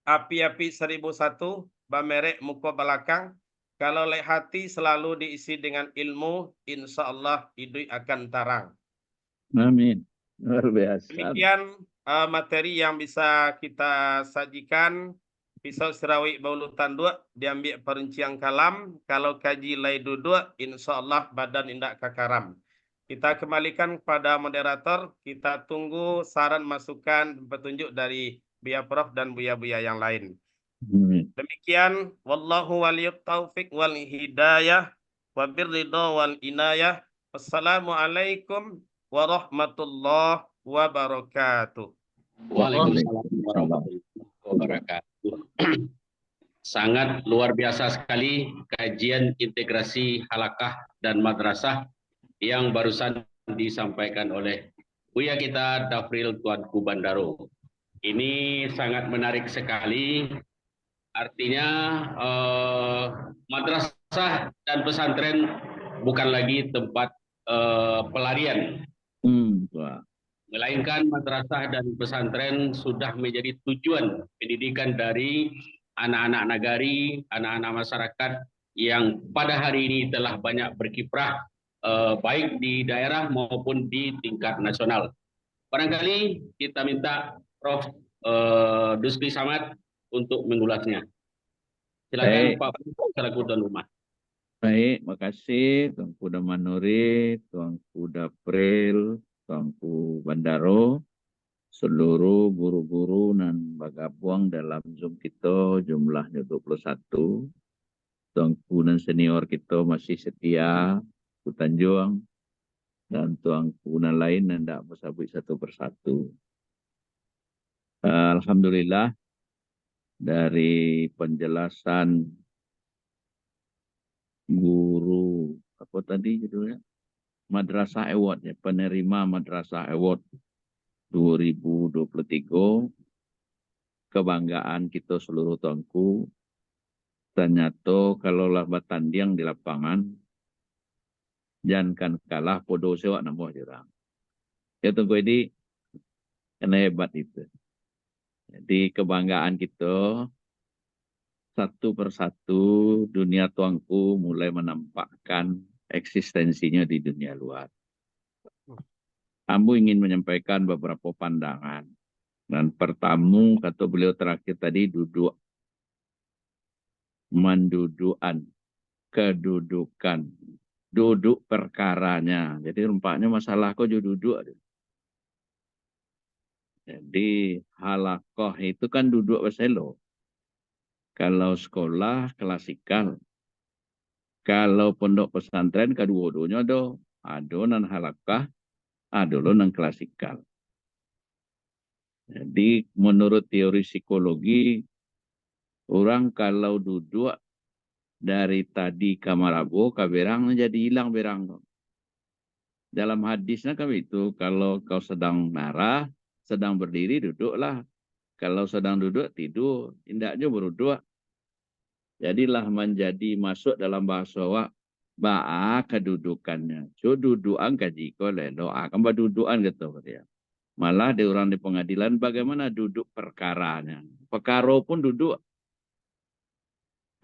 api-api 1001 bamerek muka belakang, kalau lek hati selalu diisi dengan ilmu, insya Allah hidup akan tarang. Amin. Luar biasa. Demikian materi yang bisa kita sajikan. Pisau serawik baulutan 2 diambil perincian kalam. Kalau kaji lay duduk, insya Allah badan indak kakaram. Kita kembalikan kepada moderator. Kita tunggu saran, masukan, petunjuk dari Buya Prof dan Buya-Buya yang lain. Demikian, wallahu waliyut taufiq wal hidayah wa birridha wal inayah. Wassalamualaikum warahmatullahi wabarakatuh. Waalaikumsalam warahmatullahi wabarakatuh. Sangat luar biasa sekali kajian integrasi halakah dan madrasah yang barusan disampaikan oleh Buya kita Dafril Tuanku Bandaro. Ini sangat menarik sekali. Artinya madrasah dan pesantren bukan lagi tempat pelarian, melainkan madrasah dan pesantren sudah menjadi tujuan pendidikan dari anak-anak nagari, anak-anak masyarakat yang pada hari ini telah banyak berkiprah baik di daerah maupun di tingkat nasional. Barangkali kita minta Prof. Dusri Samad untuk mengulasnya. Silakan Pak Prof. selaku tuan rumah. Baik, makasih Tuanku Damanuri, Tuanku Dafril, Tuanku Bandaro, seluruh guru-guru dan bergabung dalam Zoom kita jumlahnya 21. Tuanku dan senior kita masih setia, Tuanku Tanjung, dan tuanku dan lain yang tidak bersabit satu persatu. Alhamdulillah, dari penjelasan guru, apa tadi judulnya? Madrasah Award, ya, penerima Madrasah Award 2023, kebanggaan kita seluruh tuanku. Ternyata kalaulah bertanding di lapangan, jangan kalah podo sewak nambah jurang. Ya tunggu ini, karena hebat itu. Jadi kebanggaan kita, satu persatu dunia tuanku mulai menampakkan eksistensinya di dunia luar. Ambu ingin menyampaikan beberapa pandangan. Dan pertama, kata beliau terakhir tadi, duduk. Mendudukan. Kedudukan. Duduk perkaranya. Jadi rempaknya masalah kok duduk. Jadi halakoh itu kan duduk berselo. Kalau sekolah klasikal. Kalau pondok pesantren kedua-duanya ada. Ada nan halakah. Ada nan klasikal. Jadi menurut teori psikologi. Orang kalau duduk. Dari tadi kamar abu ke berang jadi hilang berang. Dalam hadisnya kan itu. Kalau kau sedang marah. Sedang berdiri duduklah. Kalau sedang duduk tidur. Indahnya berduduk. Jadilah menjadi masuk dalam bahasa wak. Ba'a kedudukannya. So dudukan kaji ko lelo. Akan berdudukan gitu. Malah di orang di pengadilan bagaimana duduk perkaranya. Perkara pun duduk.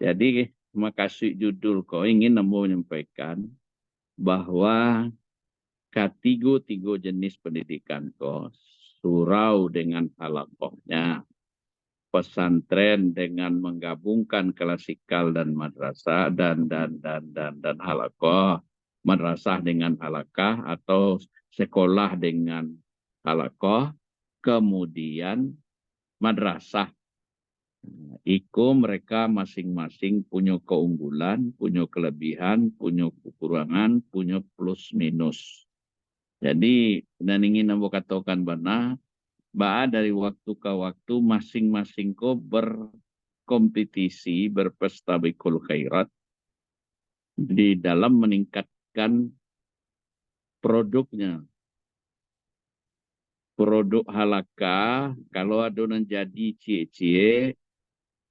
Jadi makasih judul kau ingin menyampaikan bahwa tiga jenis pendidikan kau. Surau dengan halakohnya. Pesantren dengan menggabungkan klasikal dan madrasah dan halakoh. Madrasah dengan halakah atau sekolah dengan halakoh. Kemudian madrasah. Iko mereka masing-masing punya keunggulan, punya kelebihan, punya kekurangan, punya plus minus. Jadi, dan ingin aku katakan benar, bahwa dari waktu ke waktu masing-masing ko berkompetisi, berpesta bikul khairat di dalam meningkatkan produknya. Produk halakah, kalau ada yang jadi cie-cie,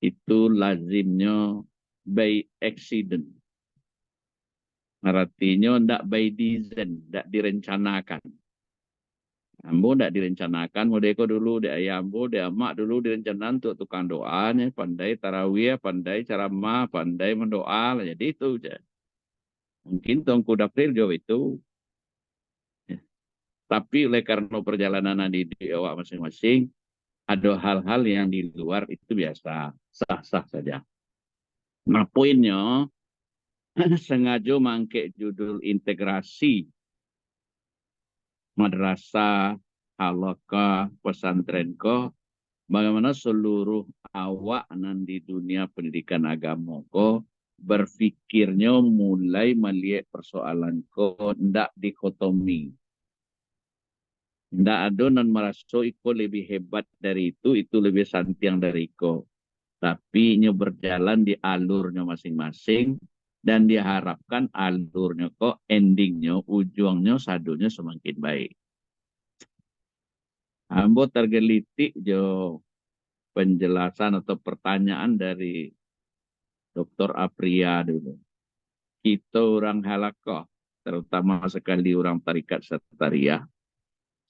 itu lazimnya by accident. Artinya tidak by design, tidak direncanakan. Ambo tidak direncanakan, modeko dulu, dia ayambo, dia emak dulu direncanakan untuk tukang doanya, pandai tarawih, pandai ceramah, pandai mendoa, jadi itu saja. Mungkin Tuanku Dafril jauh itu. Tapi oleh karena perjalanan di awak masing-masing, ada hal-hal yang di luar itu biasa, sah-sah saja. Nah poinnya, sengaja mangke judul integrasi madrasah, halaqah, pesantren ko, bagaimana seluruh awak nan di dunia pendidikan agama ko berfikirnya mulai melihat persoalan ko ndak dikotomi. Ndak ada nan merasa iko lebih hebat dari itu lebih santiang dari iko. Tapi nyo berjalan di alurnya masing-masing dan diharapkan alurnya kok endingnya, ujungnya, sadunya semakin baik. Ambo tergelitik jo penjelasan atau pertanyaan dari Dr. Apria dulu. Kita orang halaqah, terutama sekali orang tarikat Satariyah,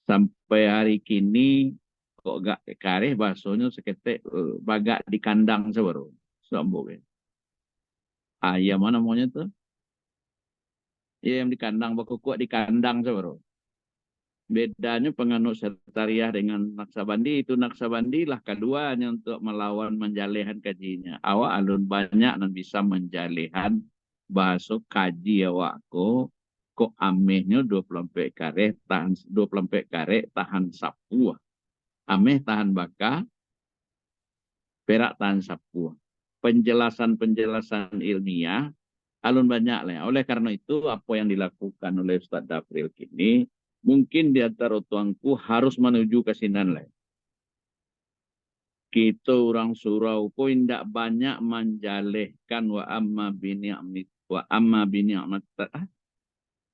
sampai hari kini kok gak kareh bahasanya seketek bagak di kandang sebaru. Sambung. Ayam mana namanya tuh? Ya, yang di kandang, baku kuat di kandang sebaru. Bedanya penganut Satariyah dengan Naksabandi, itu Naksabandi lah keduanya untuk melawan menjalehan kajinya. Awak alun banyak dan bisa menjalehan bahasa kaji awakku kok amehnya 24 kareh tahan 24 kareh tahan sapu. Ameh tahan baka, perak tahan sapu. Penjelasan-penjelasan ilmiah alun banyak lah. Oleh karena itu apa yang dilakukan oleh Ustaz Dafril kini mungkin di antara tuanku harus menuju ke sinan lain. Kita orang surau ko indak banyak menjalehkan wa amma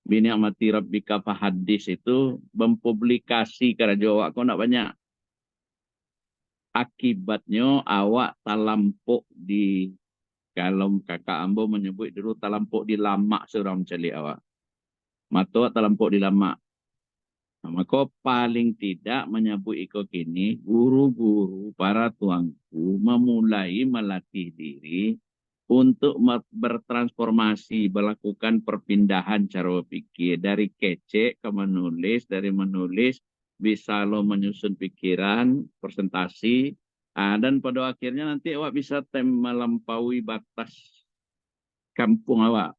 bini'mati rabbika fahadis itu mempublikasi karena Jawa ko ndak banyak. Akibatnya awak talampuk di kalau kakak ambo menyebut dulu talampuk di lamak seorang mencari awak. Mata talampuk di lamak. Maka paling tidak menyebut iko kini, guru-guru para tuanku memulai melatih diri untuk bertransformasi, melakukan perpindahan cara pikir dari kecek ke menulis, dari menulis bisa lo menyusun pikiran, presentasi, dan pada akhirnya nanti awak bisa melampaui batas kampung awak.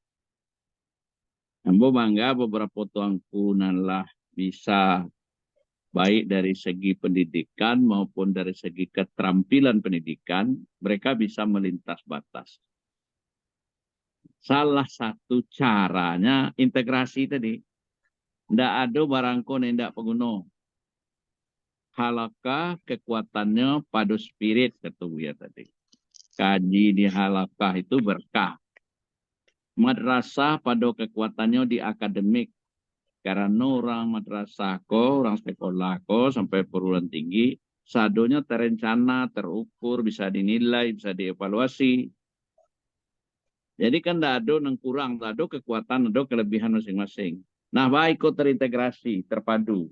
Ambo bangga beberapa tuanku nalah bisa baik dari segi pendidikan maupun dari segi keterampilan pendidikan, mereka bisa melintas batas. Salah satu caranya integrasi tadi. Tidak ada barangko tidak pengguna. Halaqah kekuatannya padu spirit, kata Buya tadi. Kaji di halaqah itu berkah. Madrasah pada kekuatannya di akademik. Karena orang madrasah ko, orang sekolah ko sampai perguruan tinggi, sadonya terencana, terukur, bisa dinilai, bisa dievaluasi. Jadi kan tidak ada yang kurang, tidak ada kekuatan, ada kelebihan masing-masing. Nah, baik kok terintegrasi, terpadu.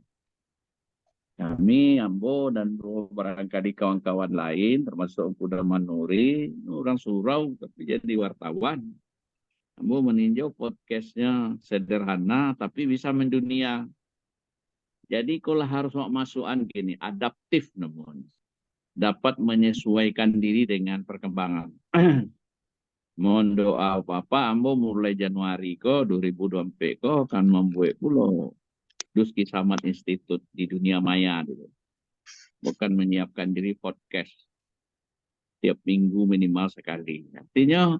Kami, Ambo, dan barangkali kawan-kawan lain, termasuk Kuda Manuri, orang surau, tapi jadi wartawan. Ambo meninjau podcastnya sederhana tapi bisa mendunia. Jadi kalau harus masukan gini, adaptif namun dapat menyesuaikan diri dengan perkembangan. Mohon doa apa-apa, Ambo mulai Januari ko 2024 ko akan membuat pulau Duski Samad Institute di dunia maya dulu. Bukan menyiapkan diri podcast tiap minggu minimal sekali. Artinya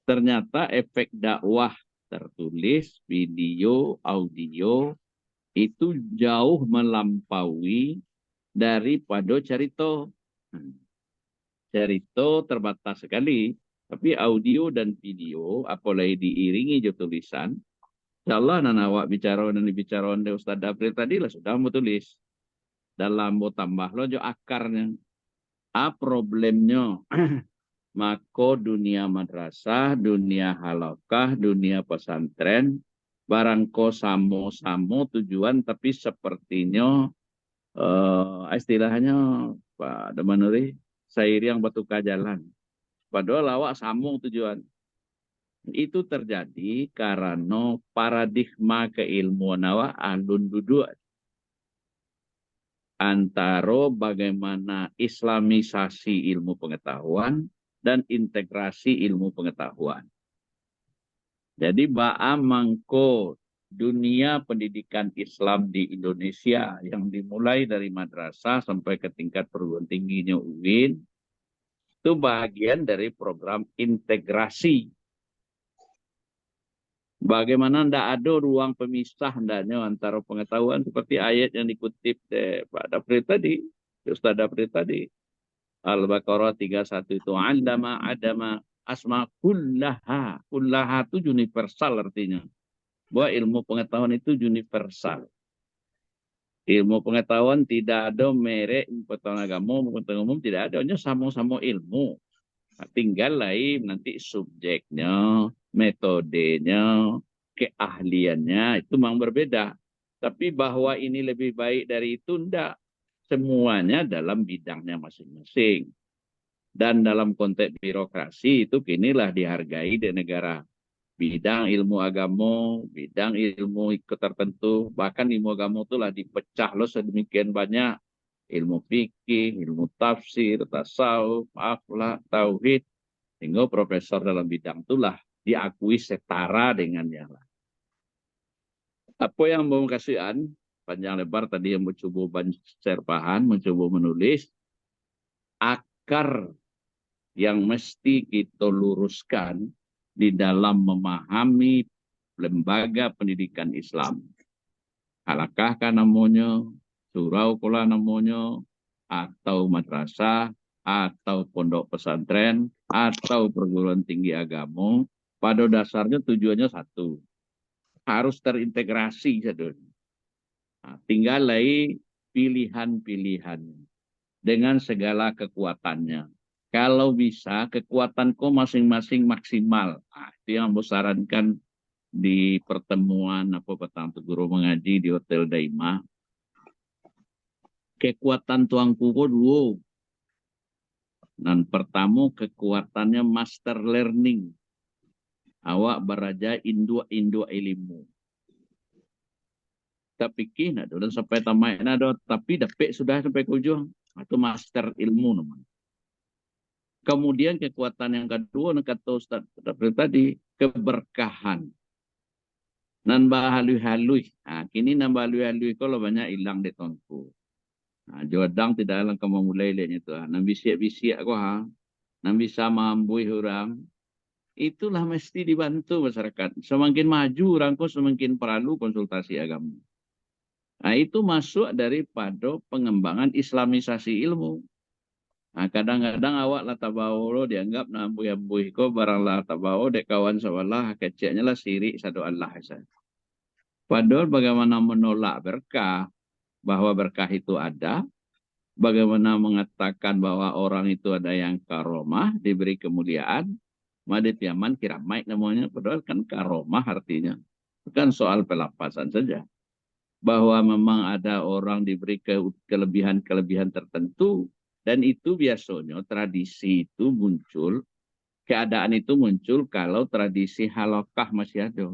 ternyata efek dakwah tertulis, video, audio itu jauh melampaui daripada cerita. Cerita terbatas sekali, tapi audio dan video, apalagi diiringi jo tulisan, insyaallah nan awak bicara dan dibicara oleh Ustaz Dafril tadi lah sudah mau tulis. Dalam mau tambah lo jo akarnya. Problemnya maka dunia madrasah, dunia halaqah, dunia pesantren, barangko samo-samo tujuan, tapi sepertinya istilahnya Pak Damanuri, sairi yang batuka jalan. Padahal awak sambung tujuan. Itu terjadi karena paradigma keilmuan awak alun duduk antara bagaimana islamisasi ilmu pengetahuan dan integrasi ilmu pengetahuan. Jadi ba'a mangko dunia pendidikan Islam di Indonesia yang dimulai dari madrasah sampai ke tingkat perguruan tingginya UIN itu bagian dari program integrasi. Bagaimana tidak ada ruang pemisah hendaknya antara pengetahuan seperti ayat yang dikutip Pak Dapri tadi, Ustaz Dapri tadi. Al-Baqarah 31 itu adama asma kullaha. Kullaha itu universal artinya. Bahwa ilmu pengetahuan itu universal. Ilmu pengetahuan tidak ada merek, pengetahuan agama, pengetahuan umum tidak ada, hanya sama-sama ilmu. Nah, tinggal lain nanti subjeknya, metodenya, keahliannya itu memang berbeda. Tapi bahwa ini lebih baik dari itu enggak. Semuanya dalam bidangnya masing-masing. Dan dalam konteks birokrasi itu kinilah dihargai di negara. Bidang ilmu agama, bidang ilmu ikut tertentu, bahkan ilmu agama itulah dipecah loh sedemikian banyak. Ilmu fikih, ilmu tafsir, tasawuf, akhlak, tauhid, sehingga profesor dalam bidang itulah diakui setara dengan yang lain. Apa yang mau kasihan panjang lebar tadi yang mencoba serpahan, mencoba menulis akar yang mesti kita luruskan di dalam memahami lembaga pendidikan Islam. Halakah kan namanya, surau kala namanya, atau madrasah, atau pondok pesantren, atau perguruan tinggi agama, pada dasarnya tujuannya satu. Harus terintegrasi. Nah, tinggal lagi pilihan-pilihan dengan segala kekuatannya. Kalau bisa, kekuatanku masing-masing maksimal. Nah, itu yang sarankan di pertemuan petang guru mengaji di Hotel Daima. Kekuatan tuangku dua. Dan pertama kekuatannya master learning. Awak beraja induk ilmu. Tapi kini ada sampai tamat ada, tapi dapat sudah sampai ke ujung. Itu master ilmu namanya. Kemudian kekuatan yang kedua, kata Ustaz tadi, keberkahan. Nambah halui-halui. Nah, kini nambah halui-halui kalau banyak hilang di tonku. Nah, jodang tidak akan kamu mulai lihatnya itu. Nah, bisiak-bisiak kok ha. Nah, bisa mambui orang. Itulah mesti dibantu masyarakat. Semakin maju orang kok semakin perlu konsultasi agama. Nah, itu masuk daripada pengembangan islamisasi ilmu. Nah, kadang-kadang awak lah tabawo dianggap na ambui-ambui ko barang lah tabawo dek kawan sawalah keceknya lah sirik satu Allah saja. Padahal bagaimana menolak berkah, bahwa berkah itu ada, bagaimana mengatakan bahwa orang itu ada yang karomah, diberi kemuliaan, madit yaman kiramaik namanya, padahal kan karomah artinya. Bukan soal pelapasan saja. Bahwa memang ada orang diberi kelebihan-kelebihan tertentu, dan itu biasanya tradisi itu muncul, keadaan itu muncul kalau tradisi halakah masih ada.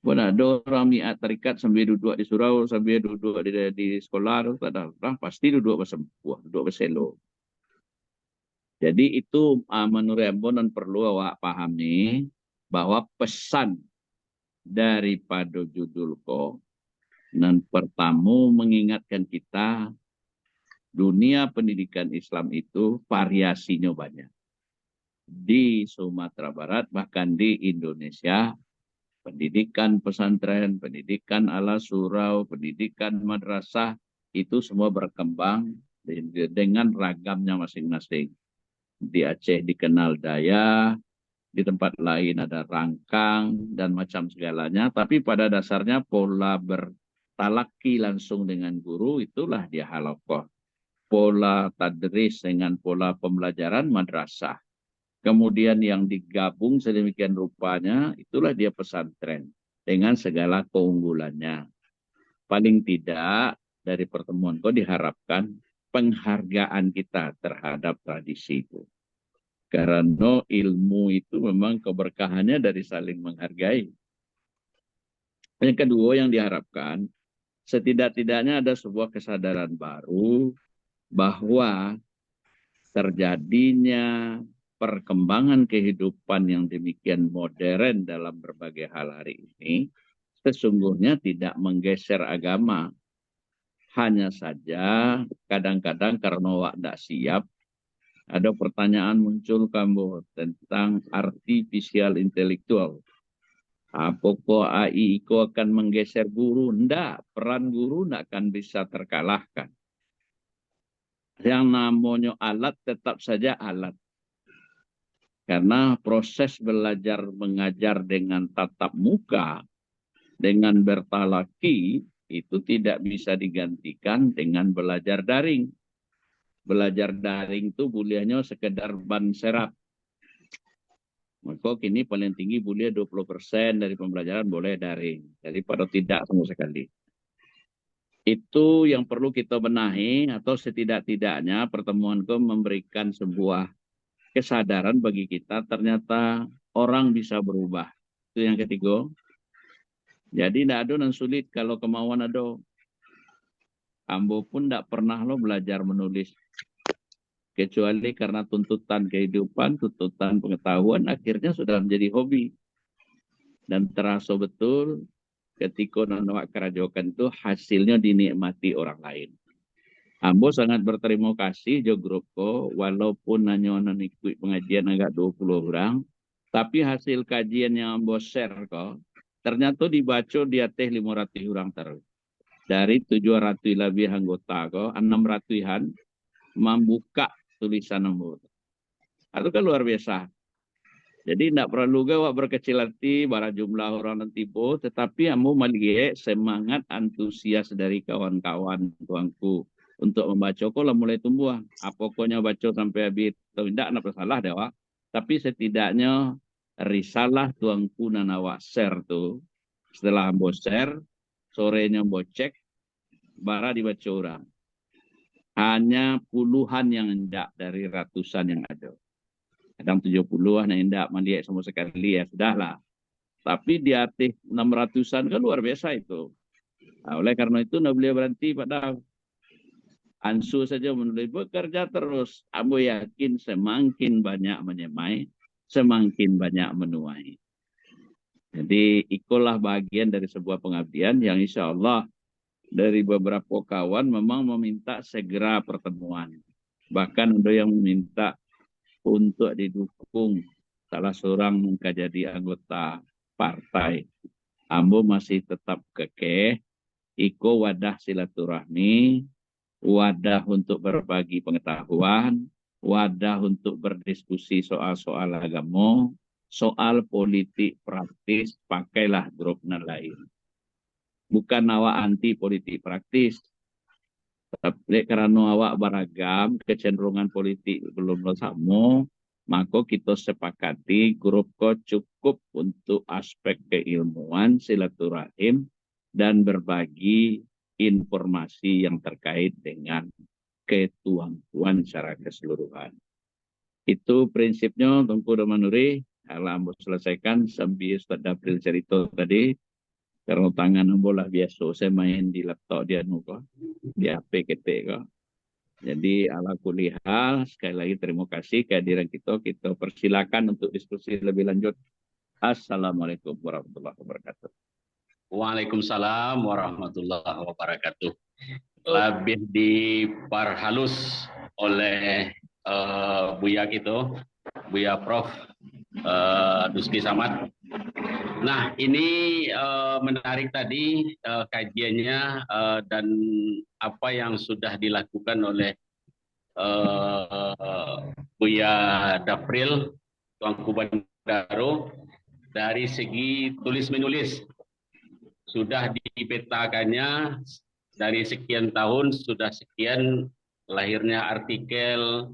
Bukan ada orang mi'at terikat sambil duduk di surau, sambil duduk di sekolah, ada orang pasti duduk bersempuh, duduk berselo. Jadi itu menurut Ambon perlu awak pahami bahwa pesan daripada judul kok, dan pertama mengingatkan kita dunia pendidikan Islam itu variasinya banyak. Di Sumatera Barat, bahkan di Indonesia, pendidikan pesantren, pendidikan ala surau, pendidikan madrasah, itu semua berkembang dengan ragamnya masing-masing. Di Aceh dikenal Daya, di tempat lain ada Rangkang, dan macam segalanya. Tapi pada dasarnya pola bertalaki langsung dengan guru, itulah dia halaqah. Pola tadris dengan pola pembelajaran madrasah. Kemudian yang digabung sedemikian rupanya, itulah dia pesantren. Dengan segala keunggulannya. Paling tidak dari pertemuan kau diharapkan penghargaan kita terhadap tradisi itu. Karena ilmu itu memang keberkahannya dari saling menghargai. Yang kedua yang diharapkan, setidak-tidaknya ada sebuah kesadaran baru, bahwa terjadinya perkembangan kehidupan yang demikian modern dalam berbagai hal hari ini, sesungguhnya tidak menggeser agama. Hanya saja kadang-kadang karena wak tidak siap, ada pertanyaan muncul kamu tentang artificial intellectual. Apakah AI itu akan menggeser guru? Tidak, peran guru tidak akan bisa terkalahkan. Yang namanya alat tetap saja alat. Karena proses belajar mengajar dengan tatap muka, dengan bertalaki, itu tidak bisa digantikan dengan belajar daring. Belajar daring itu bolehnya sekedar ban serap. Maka kini paling tinggi boleh 20% dari pembelajaran boleh daring. Daripada tidak sama sekali. Itu yang perlu kita benahi atau setidak-tidaknya pertemuan itu memberikan sebuah kesadaran bagi kita ternyata orang bisa berubah. Itu yang ketiga. Jadi tidak ada yang sulit kalau kemauan ada. Ambo pun tidak pernah lo belajar menulis. Kecuali karena tuntutan kehidupan, tuntutan pengetahuan, akhirnya sudah menjadi hobi. Dan terasa betul ketika nonawak kerajokan itu hasilnya dinikmati orang lain. Ambo sangat berterima kasih jo grupko, walaupun hanya ikut pengajian agak 20 orang, tapi hasil kajian yang ambo share kok, ternyata dibaca di atas 500 orang terus. Dari 700 lebih anggota kok, 600-an membuka tulisan ambo. Itu kan luar biasa. Jadi tidak perlu gawak berkecil hati bara jumlah orang nanti bo, tetapi ambo melihat semangat antusias dari kawan-kawan tuanku untuk membaca kok lah mulai tumbuh. Pokoknya baca sampai habis tidak ada salah dewa. Tapi setidaknya risalah tuanku dan awak share tuh. Setelah ambo share, sorenya ambo cek, bara dibaca orang. Hanya puluhan yang hendak dari ratusan yang ada. Kadang 70-an yang hendak melihat sama sekali ya sudahlah. Tapi di atas 600-an kan luar biasa itu. Nah, oleh karena itu tidak boleh berhenti pada ansu saja menulis bekerja terus. Ambo yakin semakin banyak menyemai, semakin banyak menuai. Jadi ikulah bagian dari sebuah pengabdian yang insya Allah dari beberapa kawan memang meminta segera pertemuan. Bahkan ada yang meminta untuk didukung salah seorang muka jadi anggota partai. Ambo masih tetap kekeh, iko wadah silaturahmi, wadah untuk berbagi pengetahuan, wadah untuk berdiskusi soal-soal agama, soal politik praktis, pakailah grup lain. Bukan awak anti politik praktis, tapi karena awak beragam, kecenderungan politik belum sama, maka kita sepakati grup kok cukup untuk aspek keilmuan, silaturahim, dan berbagi informasi yang terkait dengan ketuhanan secara keseluruhan. Itu prinsipnya, Tungku Damanuri. Alhamdulillah selesaikan sambil Ustaz April cerita tadi. Karena tangan bola biasa, saya main di laptop dia nuka, di HP ketik. Jadi ala kulihal, sekali lagi terima kasih kehadiran kita. Kita persilakan untuk diskusi lebih lanjut. Assalamualaikum warahmatullahi wabarakatuh. Waalaikumsalam warahmatullahi wabarakatuh. Lebih diperhalus oleh Buya gitu, Buya Prof. Duski Samad. Nah, ini menarik tadi kajiannya dan apa yang sudah dilakukan oleh Buya Dapril, Tuanku Bandaro, dari segi tulis-menulis. Sudah dipetakannya dari sekian tahun, sudah sekian lahirnya artikel,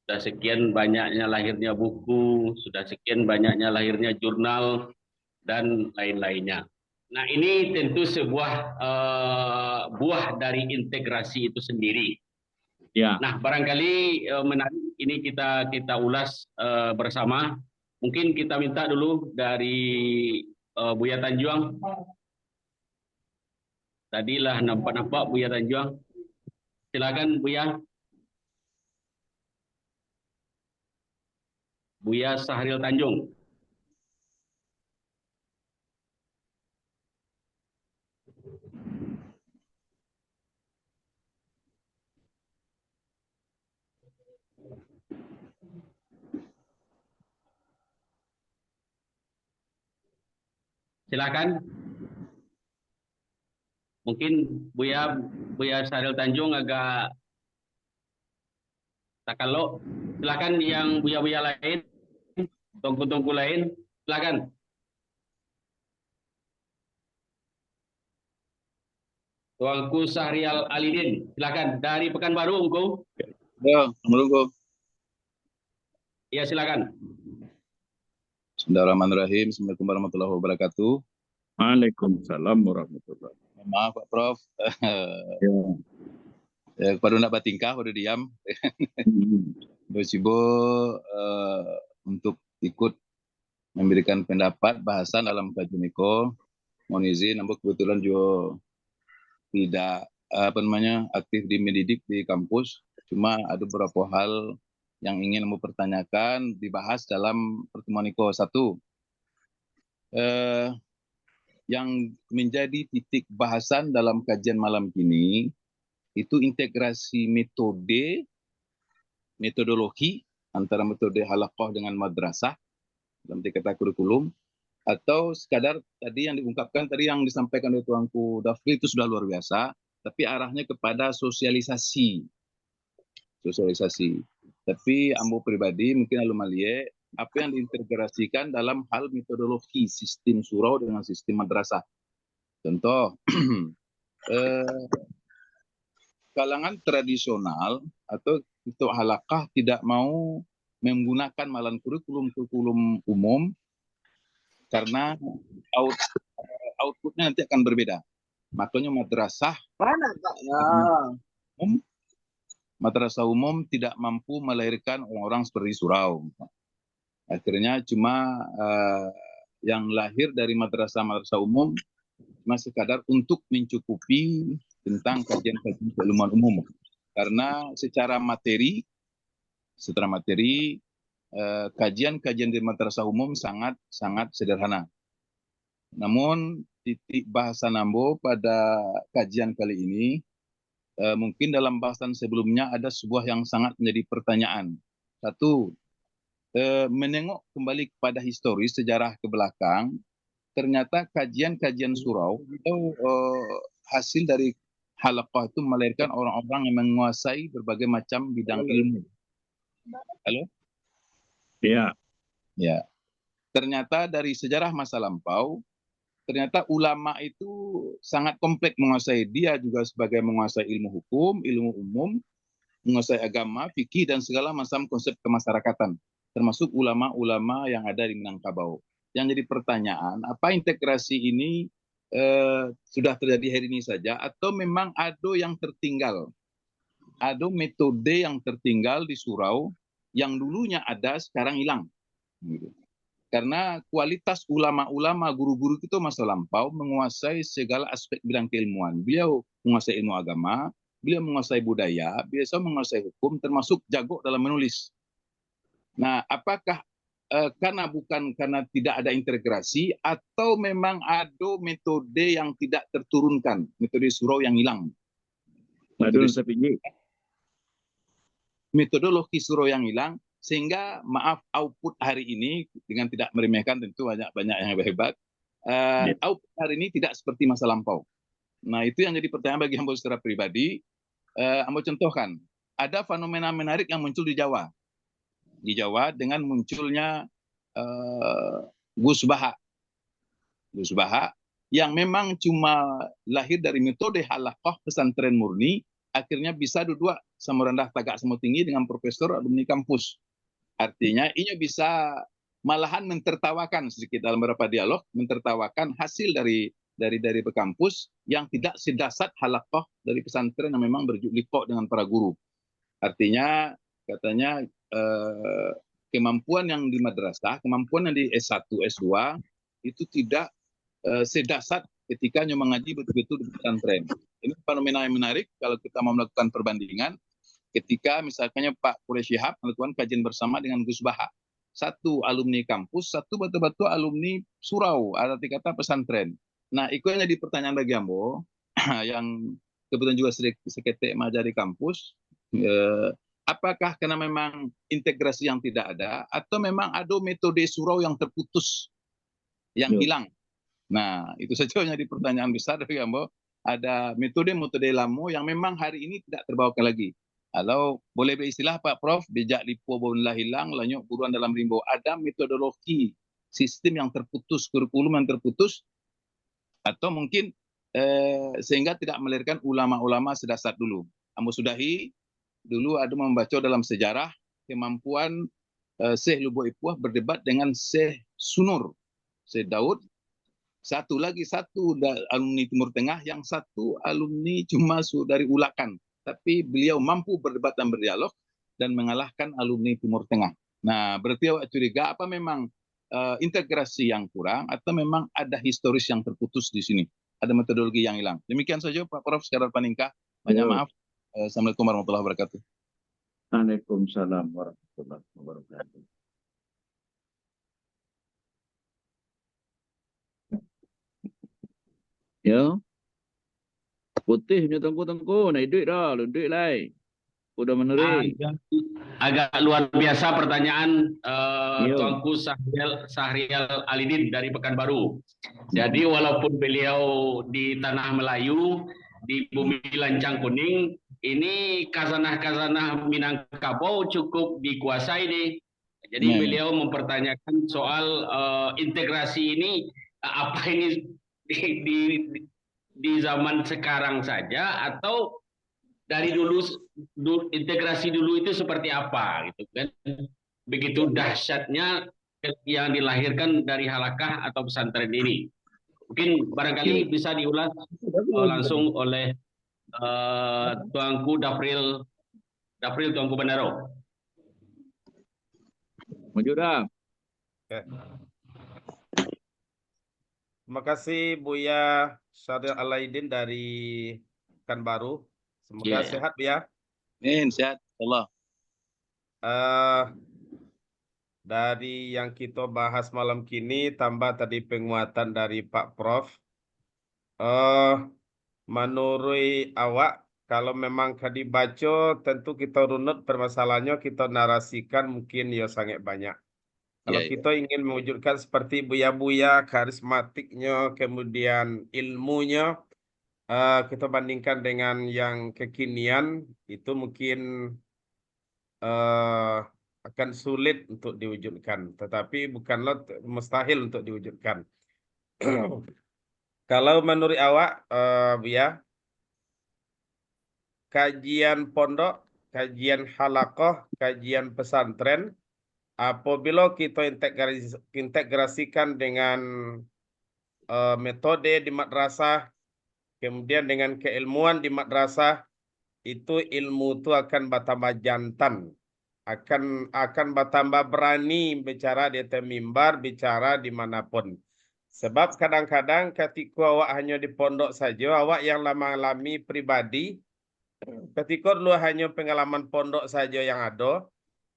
sudah sekian banyaknya lahirnya buku, sudah sekian banyaknya lahirnya jurnal, dan lain-lainnya. Nah, ini tentu sebuah buah dari integrasi itu sendiri. Ya. Nah, barangkali menarik ini kita ulas bersama. Mungkin kita minta dulu dari Buya Tanjuang. Tadilah nampak-nampak Buya Tanjuang. Silakan Buya. Buya Sahril Tanjung. Silakan. Mungkin Buya Syahril Tanjung agak takalo. Silakan yang Buya lain, tungku-tungku lain, silakan. Tuanku Syahrial Alidin, silakan dari Pekanbaru, Engkau. Ya, Assalamualaikum. Ya, silakan. Bismillahirrahmanirrahim. Assalamualaikum warahmatullahi wabarakatuh. Waalaikumsalam warahmatullahi. Maaf Pak Prof. Ya. Kepada nak batingkah, pada diam. Bersibo untuk ikut memberikan pendapat bahasan dalam kajian Niko. Mohon izin, namun kebetulan juga tidak aktif di mendidik di kampus. Cuma ada beberapa hal yang ingin mau pertanyakan dibahas dalam pertemuan Niko. Satu, yang menjadi titik bahasan dalam kajian malam ini itu integrasi metodologi antara metode halaqah dengan madrasah dalam tingkatan kurikulum, atau sekadar tadi yang diungkapkan tadi yang disampaikan oleh Tuanku Dafri itu sudah luar biasa, tapi arahnya kepada sosialisasi. Tapi ambo pribadi mungkin alumalie apa yang diintegrasikan dalam hal metodologi sistem surau dengan sistem madrasah. Contoh, kalangan tradisional atau untuk halakah tidak mau menggunakan malan kurikulum umum karena outputnya nanti akan berbeda. Makanya madrasah umum tidak mampu melahirkan orang-orang seperti surau. Akhirnya cuma yang lahir dari madrasah umum cuma sekadar untuk mencukupi tentang kajian-kajian keilmuan umum. Karena secara materi kajian-kajian di madrasah umum sangat sederhana. Namun titik bahasa Nambo pada kajian kali ini mungkin dalam bahasan sebelumnya ada sebuah yang sangat menjadi pertanyaan. Satu, menengok kembali kepada historis sejarah ke belakang, ternyata kajian-kajian surau atau hasil dari halaqah itu melahirkan orang-orang yang menguasai berbagai macam bidang ilmu. Halo? Ya. Ya. Ternyata dari sejarah masa lampau, ternyata ulama itu sangat kompleks menguasai. Dia juga sebagai menguasai ilmu hukum, ilmu umum, menguasai agama, fikih, dan segala macam konsep kemasyarakatan. Termasuk ulama-ulama yang ada di Minangkabau. Yang jadi pertanyaan, apa integrasi ini sudah terjadi hari ini saja, atau memang ada yang tertinggal? Ada metode yang tertinggal di surau, yang dulunya ada, sekarang hilang. Karena kualitas ulama-ulama, guru-guru itu masa lampau menguasai segala aspek bidang keilmuan. Beliau menguasai ilmu agama, beliau menguasai budaya, beliau menguasai hukum, termasuk jago dalam menulis. Nah, apakah bukan karena tidak ada integrasi, atau memang ada metode yang tidak terturunkan, metode surau yang hilang? Metodologi surau yang hilang, sehingga maaf output hari ini, dengan tidak meremehkan tentu banyak yang hebat, output hari ini tidak seperti masa lampau. Nah, itu yang jadi pertanyaan bagi Ambo secara pribadi. Ambo contohkan, ada fenomena menarik yang muncul di Jawa. Di Jawa dengan munculnya Gus Baha yang memang cuma lahir dari metode halaqah pesantren murni, akhirnya bisa duduk sama rendah tagak sama tinggi dengan profesor alumni kampus. Artinya ini bisa malahan mentertawakan sedikit dalam beberapa dialog, mentertawakan hasil dari kampus yang tidak sedasat halaqah dari pesantren yang memang berjulikok dengan para guru. Artinya katanya kemampuan yang di madrasah, kemampuan yang di S1, S2 itu tidak sedasat ketika mengaji betul-betul di pesantren. Ini fenomena yang menarik kalau kita mau melakukan perbandingan. Ketika misalnya Pak Quraish Shihab melakukan kajian bersama dengan Gus Baha. Satu alumni kampus, satu betul-betul alumni surau, arti kata pesantren. Nah, itu yang jadi pertanyaan bagi Ambo, yang kebetulan juga seketik mengajari kampus. apakah karena memang integrasi yang tidak ada atau memang ada metode surau yang terputus, yang hilang. Nah, itu saja yang jadi pertanyaan besar dari Ambo. Ada metode-metode lama yang memang hari ini tidak terbawakan lagi. Kalau boleh beristilah Pak Prof, bijak lipo bonlah hilang, lanyok buruan dalam rimbo. Ada metodologi sistem yang terputus, kurikulum yang terputus, atau mungkin sehingga tidak melahirkan ulama-ulama sedasar dulu. Ambo sudahi, dulu ada membaca dalam sejarah kemampuan Syekh Lubuk Ipuah berdebat dengan Syekh Sunur, Syekh Daud. Satu alumni Timur Tengah, yang satu alumni cuma dari Ulakan. Tapi beliau mampu berdebat dan berdialog dan mengalahkan alumni Timur Tengah. Nah, berarti awak curiga apa memang integrasi yang kurang atau memang ada historis yang terputus di sini? Ada metodologi yang hilang. Demikian saja Pak Prof. Sekadar paningkah. Banyak maaf. Assalamualaikum warahmatullahi wabarakatuh. Waalaikumsalam warahmatullahi wabarakatuh. Ya. Putih punya tengku-tengku, naik duit dah, duit lai. Udah meneri. Agak luar biasa pertanyaan Yo. Tuanku Sahrial Alidin dari Pekanbaru. Jadi walaupun beliau di tanah Melayu, di bumi lancang kuning, ini kazanah-kazanah Minangkabau cukup dikuasai nih. Jadi beliau mempertanyakan soal integrasi ini, apa ini di zaman sekarang saja atau dari dulu integrasi dulu itu seperti apa gitu kan? Begitu dahsyatnya yang dilahirkan dari halakah atau pesantren ini. Mungkin barangkali bisa diulas langsung oleh Tuanku Dafril Tuanku Bandaro. Maju dah. Terima kasih Buya Sahrial Alaidin dari Pekanbaru. Semoga sehat ya. Amin, sehat Allah. Dari yang kita bahas malam kini tambah tadi penguatan dari Pak Prof. Menurut awak, kalau memang kadi baca tentu kita runut permasalahannya, kita narasikan mungkin ya sangat banyak. Kalau kita ingin mewujudkan seperti buya-buya, karismatiknya, kemudian ilmunya, kita bandingkan dengan yang kekinian, itu mungkin akan sulit untuk diwujudkan. Tetapi bukanlah mustahil untuk diwujudkan. Kalau menurut awak, Buya, kajian pondok, kajian halakoh, kajian pesantren, apabila kita integrasikan dengan metode di madrasah, kemudian dengan keilmuan di madrasah, itu ilmu itu akan bertambah jantan, akan bertambah berani bicara di atas mimbar, bicara dimanapun. Sebab kadang-kadang ketika awak hanya di pondok saja, awak yang lama-lami pribadi, ketika dulu hanya pengalaman pondok saja yang ada,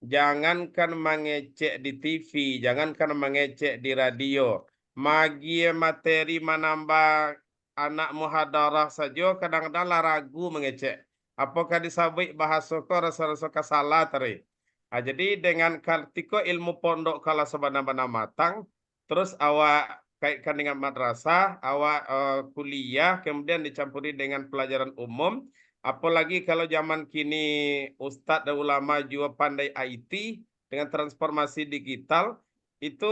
jangankan mengecek di TV, jangankan mengecek di radio, magi materi menambah anak muhadarah saja kadang-kadang ragu mengecek. Apakah disabik bahasa ko rasa-rasa salah tadi. Jadi dengan ketika ilmu pondok kalau sebenar-benar matang, terus awak kaitkan dengan madrasah, awak kuliah, kemudian dicampuri dengan pelajaran umum. Apalagi kalau zaman kini ustadz dan ulama juga pandai IT dengan transformasi digital, itu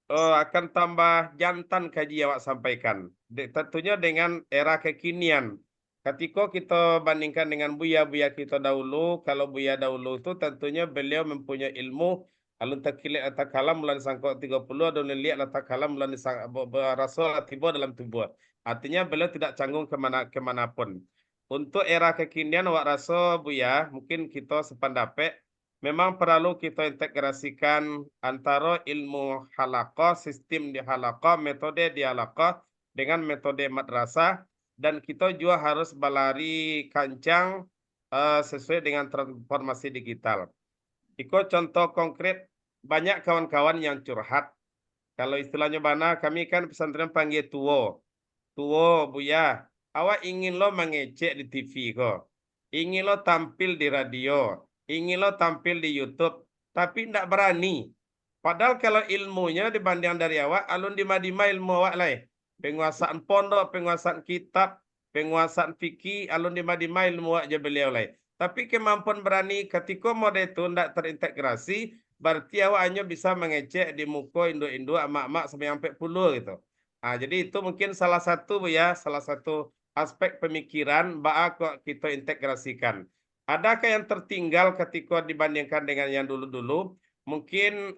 akan tambah jantan kaji awak sampaikan. Tentunya dengan era kekinian. Ketika kita bandingkan dengan buya-buya kita dahulu, kalau buya dahulu itu tentunya beliau mempunyai ilmu alun takilik atau kalam mulai sangkut 30 dan lihat atau kalam mulai rasul tiba dalam tubuh. Artinya beliau tidak canggung kemanapun. Untuk era kekinian awak rasa Buya, mungkin kita sependapat memang perlu kita integrasikan antara ilmu halaqah, sistem di halaqah, metode di halaqah dengan metode madrasah, dan kita juga harus berlari kancang sesuai dengan transformasi digital. Ikut contoh konkret, banyak kawan-kawan yang curhat. Kalau istilahnya mana, kami kan pesantren panggil tuwo. Tuwo Buya, awak ingin lo mengecek di TV kok. ingin lo tampil di radio, ingin lo tampil di YouTube, tapi tidak berani. Padahal kalau ilmunya dibanding dari awak, alun dima-dima ilmu awak lah. Penguasaan pondok, penguasaan kitab, penguasaan fikih, alun dima-dima ilmu awak je beliau lah. Tapi kemampuan berani ketika mode itu tidak terintegrasi, berarti awak hanya bisa mengecek di muka induk-induk emak-emak sampai sampai puluh gitu. Nah, jadi itu mungkin salah satu ya, salah satu aspek pemikiran kok kita integrasikan. Adakah yang tertinggal ketika dibandingkan dengan yang dulu-dulu? Mungkin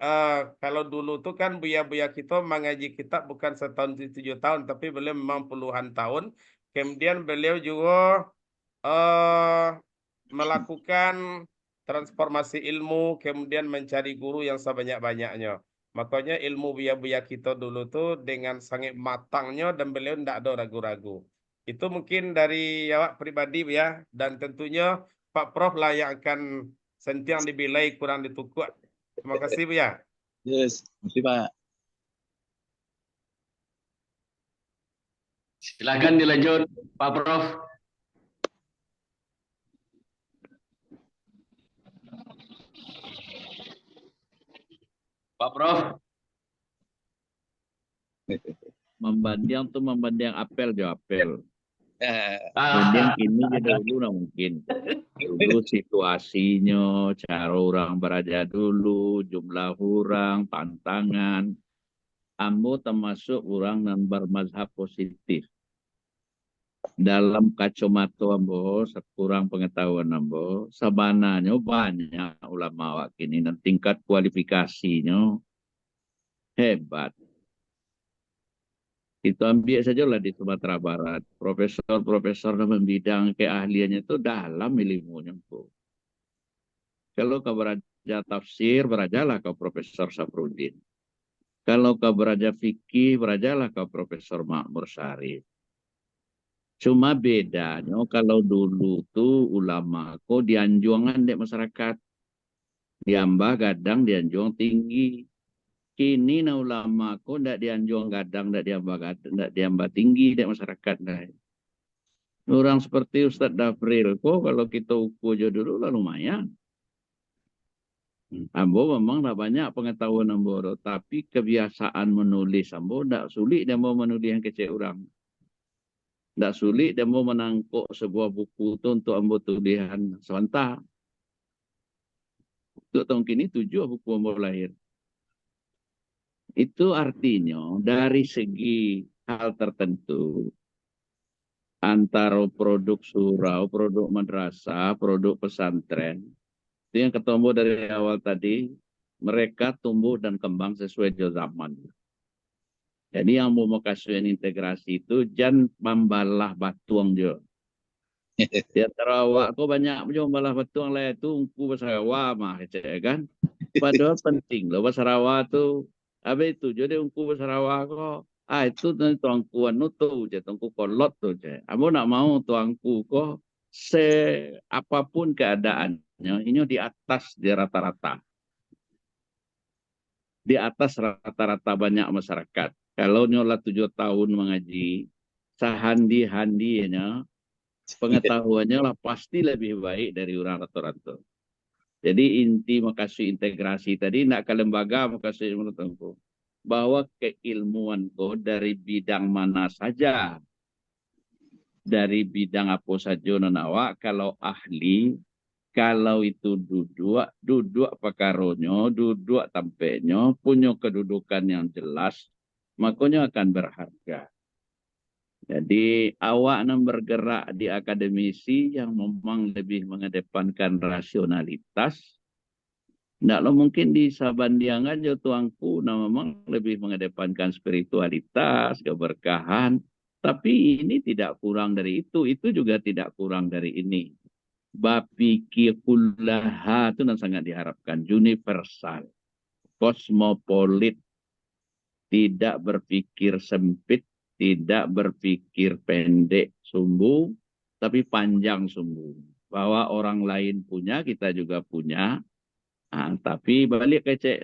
kalau dulu tuh kan buya-buya kita mengaji kitab bukan setahun 7 tahun, tapi beliau memang puluhan tahun. Kemudian beliau juga melakukan transformasi ilmu, kemudian mencari guru yang sebanyak-banyaknya. Makanya ilmu buya-buya kita dulu tuh dengan sangat matangnya dan beliau tidak ada ragu-ragu. Itu mungkin dari awak pribadi ya, dan tentunya Pak Prof lah yang akan sentiang dibilai kurang ditukuk. Terima kasih Bu ya. Yes, terima kasih Pak. Silakan dilanjut Pak Prof. Pak Prof. Membanding tuh membanding apel jauh apel. Banding kini jadi dulu nah mungkin. Dulu situasinya, cara orang beraja dulu, jumlah orang, tantangan. Ambo termasuk orang yang bermazhab positif. Dalam kacamata ambo, sekurang pengetahuan ambo, sebenarnya banyak ulama awak kini dan tingkat kualifikasinya hebat. Itu ambil sajalah di Sumatera Barat. Profesor-profesor dalam bidang keahliannya itu dalam ilmunya. Kalau kau beraja tafsir, berajalah kau Profesor Safruddin. Kalau kau beraja fikih, berajalah kau Profesor Makmur Syarif. Cuma bedanya kalau dulu tuh ulama kau dianjungan di masyarakat. Diambah gadang dianjung tinggi. Kini na ulama ko ndak dianjung gadang, ndak diambah tinggi di masyarakat. Orang seperti Ustadz Dafril ko kalau kita ukur aja dulu lah lumayan. Ambo memang dah banyak pengetahuan ambo, tapi kebiasaan menulis ambo ndak sulit dia mau menulis yang kecil orang. Ndak sulit dia mau menangkuk sebuah buku itu untuk ambo tulisan sebentar. Untuk tahun kini 7 buku ambo lahir. Itu artinya dari segi hal tertentu antara produk surau, produk madrasah, produk pesantren. Itu yang ketemu dari awal tadi, mereka tumbuh dan kembang sesuai zaman. Jadi yang mau kasih integrasi itu jangan membalah batuang jo. Di antara awak kok banyak membalah batuang lah itu ungku bahasa Rawa mah kan. Padahal penting loh bahasa Rawa tuh. Habis itu jadi ungku bahasa Rawa kok. Itu tuangkuan nutu je, tuangku kolot tuh je. Amo nak mau tuangku kok apapun keadaannya, ini di atas di rata-rata. Di atas rata-rata banyak masyarakat. Kalau nyola 7 tahun mengaji, sehandi-handinya, pengetahuannya lah pasti lebih baik dari orang rata-rata. Jadi inti makasih integrasi tadi nak ke lembaga makasih menurutku bahwa keilmuan ko dari bidang mana saja, dari bidang apa saja nanawa, kalau ahli, kalau itu duduk pakaronyo, duduk tampeknya, punya kedudukan yang jelas, makanya akan berharga. Jadi awak yang bergerak di akademisi yang memang lebih mengedepankan rasionalitas. Tidak mungkin di Sabandiangan jo tuangku memang lebih mengedepankan spiritualitas, keberkahan. Tapi ini tidak kurang dari itu juga tidak kurang dari ini. Bapiki kullaha itu yang sangat diharapkan. Universal, kosmopolit, tidak berpikir sempit, tidak berpikir pendek sumbu, tapi panjang sumbu. Bahwa orang lain punya, kita juga punya. Tapi balik ke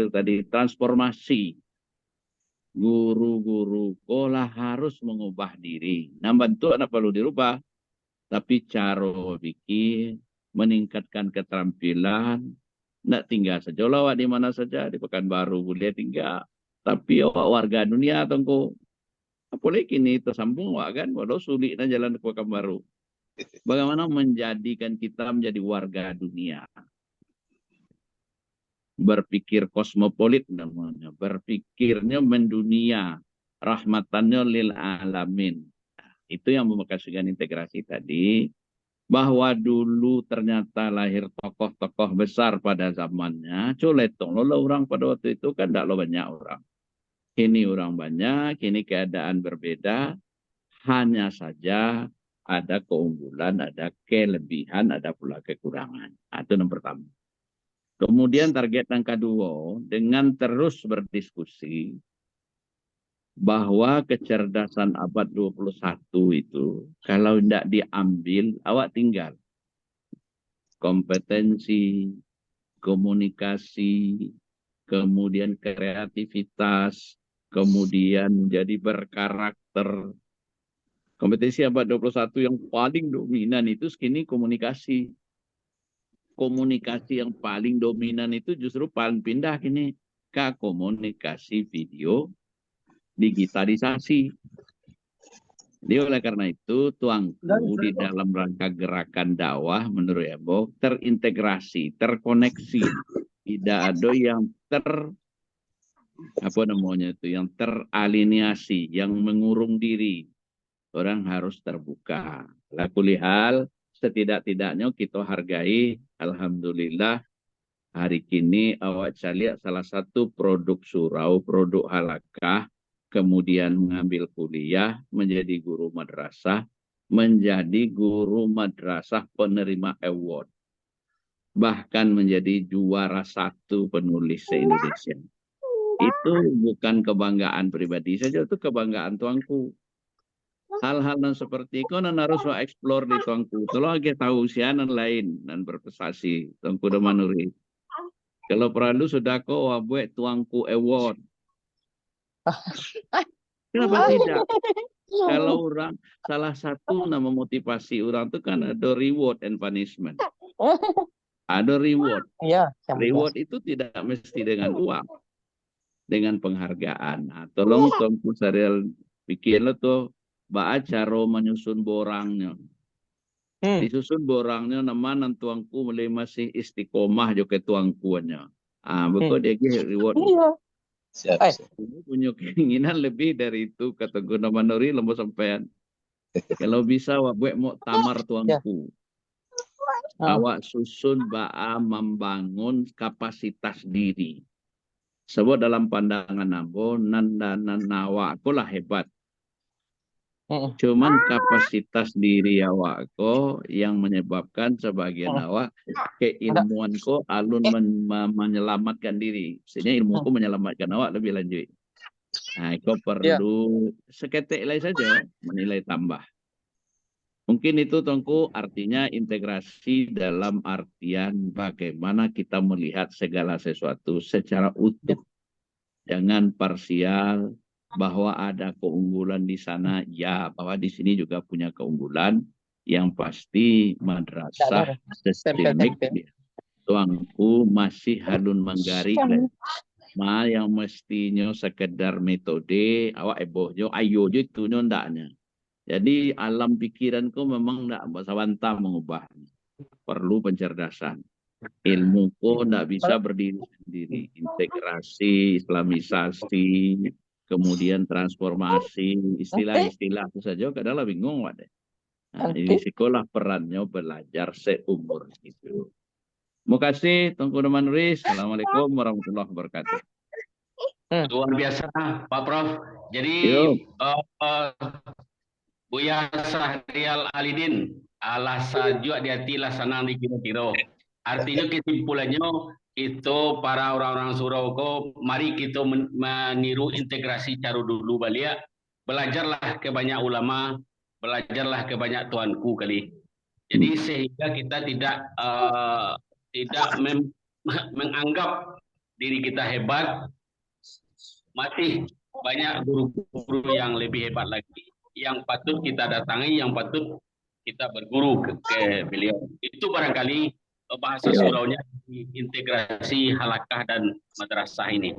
tadi transformasi. Guru-guru sekolah harus mengubah diri. Nah, bentuk apa perlu dirubah? tapi cara pikir, meningkatkan keterampilan, nak tinggal saja awak di mana saja, di Pekanbaru boleh tinggal. Tapi awak warga dunia tengko. Apalagi kini tersambung awak kan, walau sulitnya jalan ke Pekanbaru. Bagaimana menjadikan kita menjadi warga dunia. Berpikir kosmopolit namanya, berpikirnya mendunia, rahmatannya lil alamin. Itu yang memakasihkan integrasi tadi, bahwa dulu ternyata lahir tokoh-tokoh besar pada zamannya, coletong lo orang pada waktu itu kan tidak banyak orang. Kini orang banyak, kini keadaan berbeda, hanya saja ada keunggulan, ada kelebihan, ada pula kekurangan. Itu yang pertama. Kemudian target yang kedua, dengan terus berdiskusi bahwa kecerdasan abad 21 itu, kalau tidak diambil, awak tinggal. Kompetensi, komunikasi, kemudian kreativitas, kemudian menjadi berkarakter. Kompetensi abad 21 yang paling dominan itu kini komunikasi. Komunikasi yang paling dominan itu justru paling pindah kini ke komunikasi video, digitalisasi. Jadi oleh karena itu tuangku di dalam rangka gerakan dakwah menurut Ebo terintegrasi, terkoneksi, tidak ada yang yang teraliniasi, yang mengurung diri. Orang harus terbuka. Lakulihal setidak-tidaknya kita hargai, alhamdulillah hari kini awak lihat salah satu produk surau, produk halakah, kemudian mengambil kuliah, menjadi guru madrasah, menjadi guru madrasah penerima award. Bahkan menjadi juara 1 penulis se-Indonesia. Itu bukan kebanggaan pribadi saja, itu kebanggaan tuanku. Hal-hal yang seperti itu harus eksplor di tuanku. Kalau lagi tahu usianan lain dan berprestasi, tuanku Damanuri. Kalau perlu sudah kau buat tuanku award. Kenapa tidak? Kalau orang salah satu nama motivasi orang itu kan ada reward and punishment. Ada reward. Reward itu tidak mesti dengan uang, dengan penghargaan. Nah, tolong tuanku serial pikirlah tuh. Cara menyusun borangnya. Disusun borangnya nama tuangku mulai masih istiqomah juga tuangkuannya. Betul dia reward. Siap. Punya keinginan lebih dari itu kata Guna Manuri lembu sampean. Kalau bisa buat mau tamar tuangku. Awak susun membangun kapasitas diri. Sebab dalam pandangan Abo nanda nawa aku lah hebat. Cuman kapasitas diri awak ko yang menyebabkan sebagian awak keilmuan ko alun menyelamatkan diri. Sehingga ilmu ko menyelamatkan awak lebih lanjut. Nah, kau perlu seketik lain saja menilai tambah. Mungkin itu tuanku artinya integrasi dalam artian bagaimana kita melihat segala sesuatu secara utuh. Jangan parsial. Bahwa ada keunggulan di sana, ya, bahwa di sini juga punya keunggulan yang pasti madrasah sistemik. Tuangku masih halun menggari yang mestinya sekedar metode awak ebohnya ayo je itu ndaknya. Jadi alam pikiranku memang ndak sawanta mengubahnya. Perlu pencerdasan. Ilmuku ndak bisa berdiri sendiri. Integrasi, islamisasi, kemudian transformasi, istilah-istilah itu saja kadang-kadang bingung. Nah, ini sekolah perannya belajar seumur itu. Terima kasih, Tuanku Damanuri. Assalamualaikum warahmatullahi wabarakatuh. Luar biasa, Pak Prof. Jadi, Buya Sahrial Alidin, alasa juga di hati lah senang dikira-kira. Artinya kesimpulannya, itu para orang-orang surau ko, mari kita meniru integrasi cara dulu balik. Belajarlah ke banyak ulama, belajarlah ke banyak tuanku kali. Jadi sehingga kita tidak menganggap diri kita hebat, masih banyak guru-guru yang lebih hebat lagi, yang patut kita datangi, yang patut kita berguru ke beliau. Itu barangkali bahasa suraunya integrasi halakah dan madrasah ini.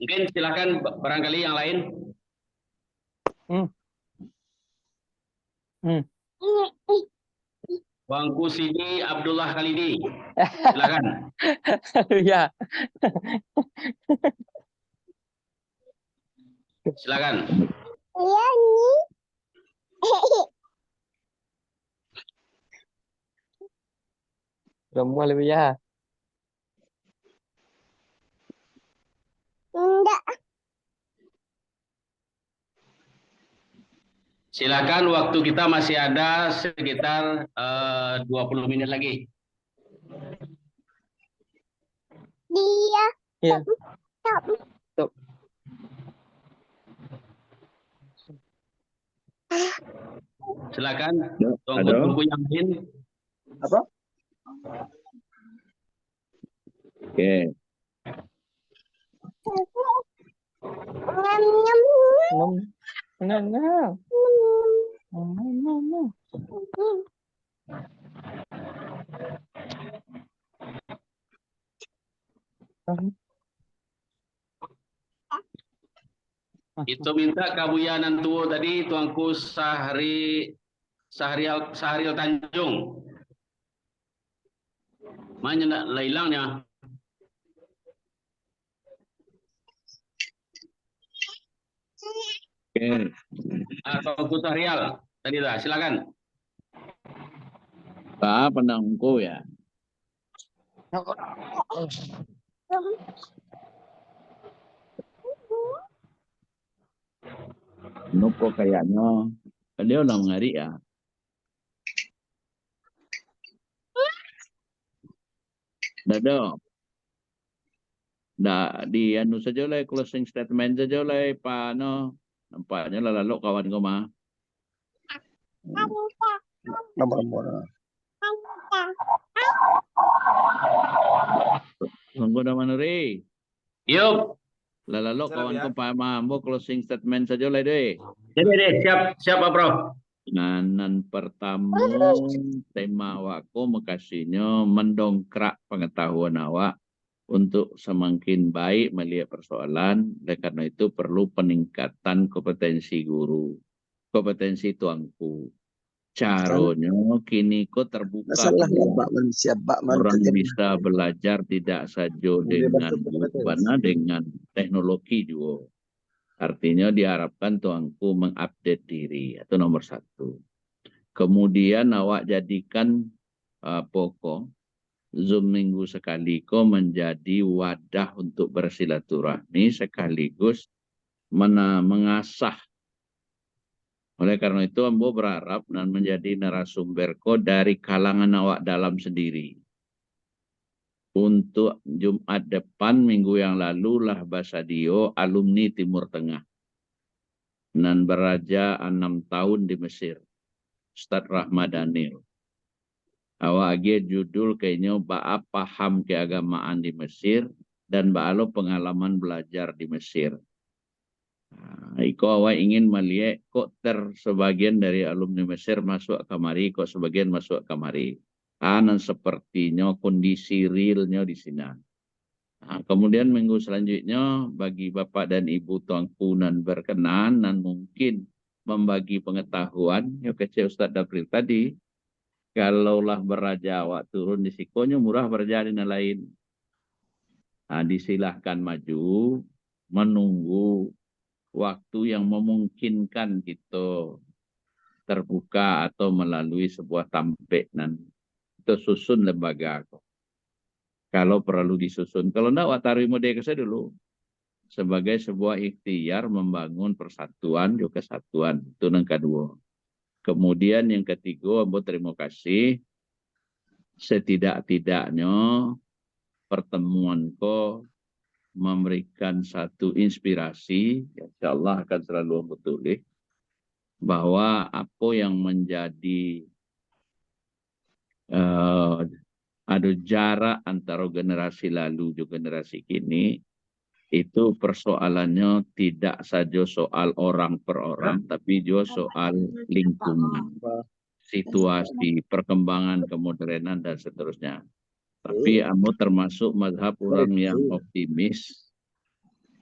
Mungkin silakan barangkali yang lain. Bang Kusidi Abdullah Khalidi, silakan. Ya. Silakan. Semua lebih ya. Silakan, waktu kita masih ada sekitar 20 menit lagi. Iya. Stop. Silakan, Halo. tunggu yang lain. Apa? Oke. Itu minta kabuyanan tuh tadi Tuanku Sahril Tanjung. Mana hilangnya? Oke. Tuanku Sahril tadi lah, silakan. Pak penangku ya. Nuko kayaknya dia udah ngari ya. Dado. Di anu saja lah, closing statement saja lah Pak no. Nampaknya lalu kawan kau mah. Nomor. Tunggu dah Manuri. Yuk, Lalu kawan kau Pak Mambo closing statement saja lah deh. jadi siap Pak Prof. Nganan pertama tema awakku makasihnya mendongkrak pengetahuan awak untuk semakin baik melihat persoalan. Dan karena itu perlu peningkatan kompetensi guru, kompetensi tuanku. Caranya kini kok terbuka. Orang bisa belajar tidak saja dengan teknologi juga. Artinya diharapkan tuanku mengupdate diri, itu nomor satu. Kemudian awak jadikan pokok Zoom minggu sekali kok menjadi wadah untuk bersilaturahmi sekaligus mengasah. Oleh karena itu ambo berharap dan menjadi narasumber kok dari kalangan awak dalam sendiri. Untuk Jumat depan minggu yang lalu lah Basadio alumni Timur Tengah. Dan beraja 6 tahun di Mesir. Ustadz Rahmat Daniel. Awak agi judul kayaknya ba'a paham keagamaan di Mesir dan ba'a pengalaman belajar di Mesir. Iko awak ingin melihat kok sebagian dari alumni Mesir masuk kamari, kok sebagian masuk kamari. Dan sepertinya kondisi realnya di sini. Kemudian minggu selanjutnya bagi Bapak dan Ibu tuanku nan berkenan dan mungkin membagi pengetahuan, ya kece Ustadz Dapril tadi, kalaulah beraja awak turun di sikonya murah berjalan lain. Disilahkan maju, menunggu waktu yang memungkinkan kita terbuka atau melalui sebuah tampek dan itu susun lembaga. Kalau perlu disusun. Kalau enggak, Watari Merdeka dulu. Sebagai sebuah ikhtiar membangun persatuan, juga kesatuan. Itu yang kedua. Kemudian yang ketiga, Ambo terima kasih. Setidak-tidaknya pertemuan kok memberikan satu inspirasi, insya Allah akan selalu Ambo tulis, bahwa apa yang menjadi ada jarak antara generasi lalu dan generasi kini, itu persoalannya tidak saja soal orang per orang, tapi juga soal lingkungan. situasi, perkembangan kemodernan dan seterusnya. Tapi Amo termasuk mazhab orang yang optimis.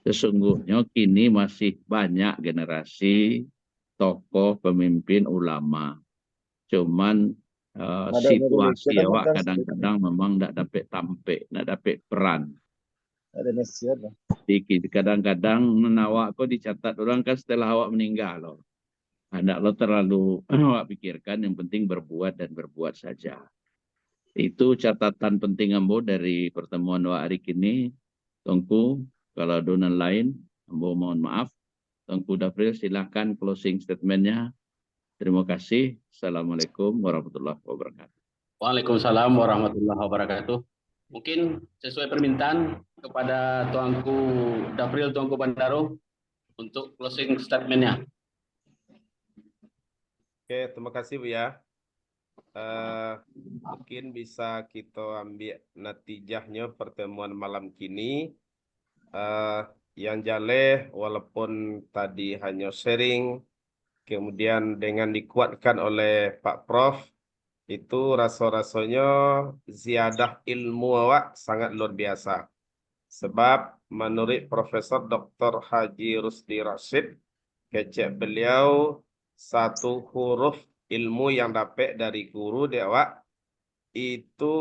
Sesungguhnya kini masih banyak generasi tokoh, pemimpin, ulama. Cuman situasi awak kadang-kadang memang tidak dapat tampil, tidak dapat peran. Ada nasihat lah. Sedikit kadang-kadang awak kok dicatat orang kan setelah awak meninggal loh. Tidak lo terlalu awak pikirkan, yang penting berbuat dan berbuat saja. Itu catatan penting Ambo dari pertemuan awak hari ini. Tungku, kalau donan lain, Ambo mohon maaf. Tungku Daphril silahkan closing statementnya. Terima kasih. Assalamualaikum warahmatullahi wabarakatuh. Waalaikumsalam warahmatullahi wabarakatuh. Mungkin sesuai permintaan kepada Tuanku Daphril, Tuanku Bandaro untuk closing statementnya. Oke, terima kasih Bu ya. Mungkin bisa kita ambil natijahnya pertemuan malam kini. Yang jaleh walaupun tadi hanya sharing, kemudian dengan dikuatkan oleh Pak Prof, itu rasa-rasanya ziyadah ilmu awak sangat luar biasa. Sebab menurut Profesor Dr. Haji Rusdi Rashid, kecek beliau satu huruf ilmu yang dapat dari guru dia awak itu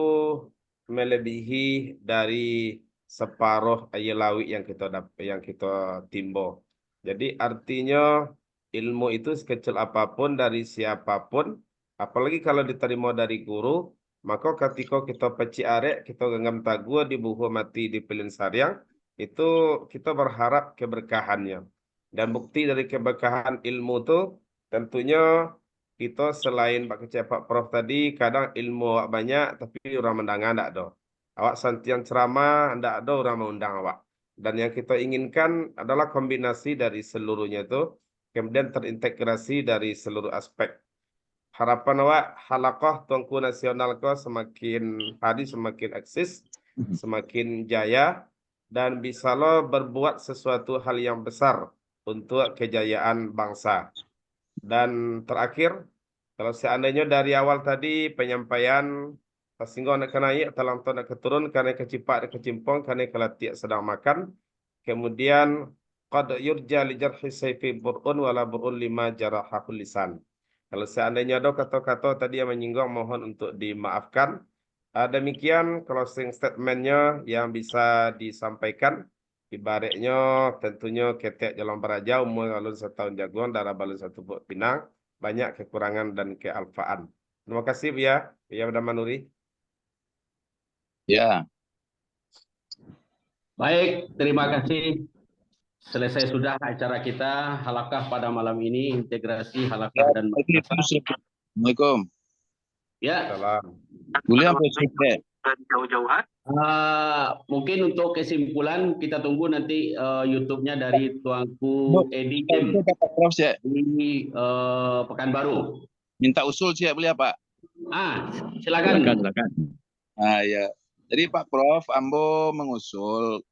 melebihi dari separuh ayalawi yang kita dapat, yang kita timbo. Jadi artinya ilmu itu sekecil apapun dari siapapun, apalagi kalau diterima dari guru, maka ketika kita peci arek, kita genggam tagu di buhu mati di pelin sariang, itu kita berharap keberkahannya. Dan bukti dari keberkahan ilmu itu tentunya kita selain Pak Kecep Pak Prof tadi, kadang ilmu awak banyak tapi orang mendengar tidak ada. Awak santian ceramah, tidak ada orang mengundang awak. Dan yang kita inginkan adalah kombinasi dari seluruhnya itu, kemudian terintegrasi dari seluruh aspek. Harapan awak halaqah Tuanku Nasional ko semakin hari semakin eksis, semakin jaya, dan bisa lo berbuat sesuatu hal yang besar untuk kejayaan bangsa. Dan terakhir, kalau seandainya dari awal tadi penyampaian sehingga nak naik, talang nak keturun, karena kecipak, kecimpong, karena kelatiak sedang makan. Kemudian qad yurja li jarhi sayfi bur'un wala bur'un lima jarahahul lisan. Kalau seandainya ada kata-kata tadi yang menyinggung, mohon untuk dimaafkan. Demikian closing statementnya yang bisa disampaikan. Ibaratnya tentunya ketek jalan beraja, umur alun setahun jagoan, darah balun satu buah pinang, banyak kekurangan dan kealfaan. Terima kasih Bu ya, Bunda Manuri. Ya, Baik, terima kasih. Selesai sudah acara kita halakah pada malam ini, integrasi halakah dan madrasah. Assalamualaikum. Ya, Salam. Boleh apa sih? mungkin untuk kesimpulan kita tunggu nanti YouTube-nya dari Tuanku Edi M Pak Prof ya, di Pekanbaru. minta usul sih boleh Pak? Silakan. Silakan. Ya. Jadi Pak Prof, Ambo mengusul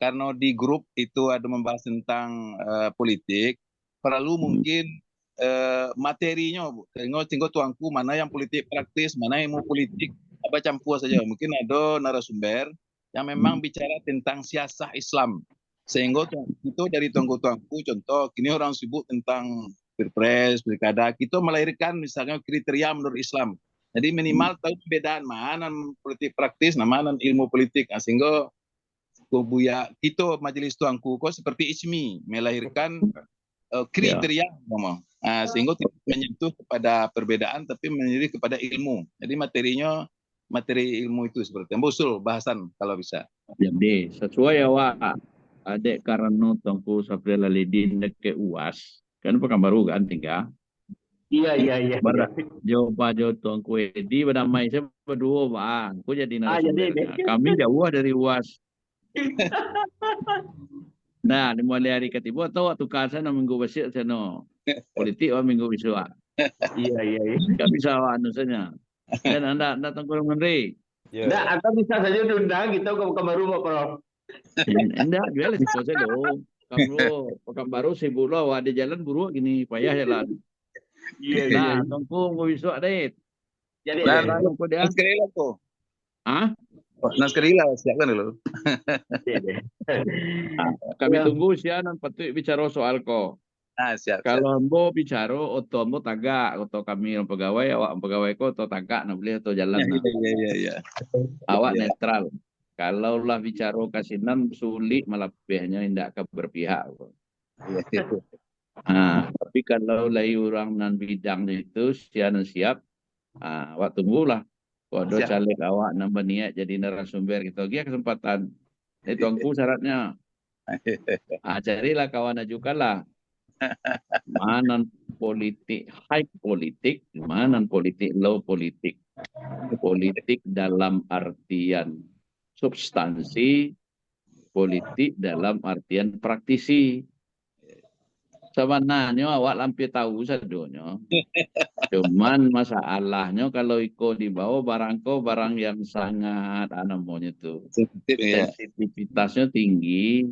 karena di grup itu ada membahas tentang politik, perlu mungkin materinya, tengok tuanku mana yang politik praktis, mana yang mau politik apa campur saja. Mungkin ada narasumber yang memang bicara tentang siasah Islam. Sehingga itu dari tuanku, contoh, kini orang sibuk tentang pilpres, pilkada, kita melahirkan misalnya kriteria menurut Islam. Jadi minimal tahu perbedaan mana politik praktis, mana ilmu politik. Sehingga Buya kita majelis tuanku kok seperti ISMI melahirkan kriteria ngomong. Sehingga tidak menyentuh kepada perbedaan tapi menjadi kepada ilmu. Jadi materinya materi ilmu itu seperti yang usul bahasan kalau bisa. Jadi sesuai awak adik karena Tuanku Safril Alidin ke UAS kan Pekanbaru kan tinggal. Iya. Jauh Tuanku Edi berdamai saya berdua bang. Aku jadi narasumber. jadi. Kami jauh dari UAS. Nah, mulai hari ketiga tahu tukar sana minggu besok sana. Politik minggu besok. Iya. Kan bisa anu saja. Dan anda Tuanku Menteri. Nah, atau bisa saja diundang kita ke Pekanbaru Pak Prof. Enggak, jual di pos lo. Kamu Pekanbaru sibuk lo, ada jalan buruk gini, payah jalan. Iya, iya. Nah, tunggu mau besok deh. Jadi Nah, Nah, tunggu dia. Naskerila tuh. Ah, Naskerila siapkan dulu. kami Ya. tunggu sianan patut bicara soal ko. Nah, siap. Kalau ambo bicara, oto ambo tagak, oto kami orang pegawai, awak pegawai ko oto tagak, nah boleh oto jalan nah. Iya. Awak Iya. netral. Kalau lah bicara kasinan sulit malah pihaknya tidak ke berpihak. Iya. Nah, tapi kalau lagi orang nan bidangnya itu siap, awak tunggulah. Kalau Siap. caleg awak nambah niat jadi narasumber gitu, dia kesempatan. Itu angku syaratnya. Carilah kawan ajukanlah. Mana politik, high politik, mana politik, low politik. Politik dalam artian substansi, politik dalam artian praktisi. Sebenarnya awak lampi tahu sadonya. Cuman masalahnya kalau ikut dibawa barang yang sangat namanya itu Sensitif ya. sensitivitasnya tinggi.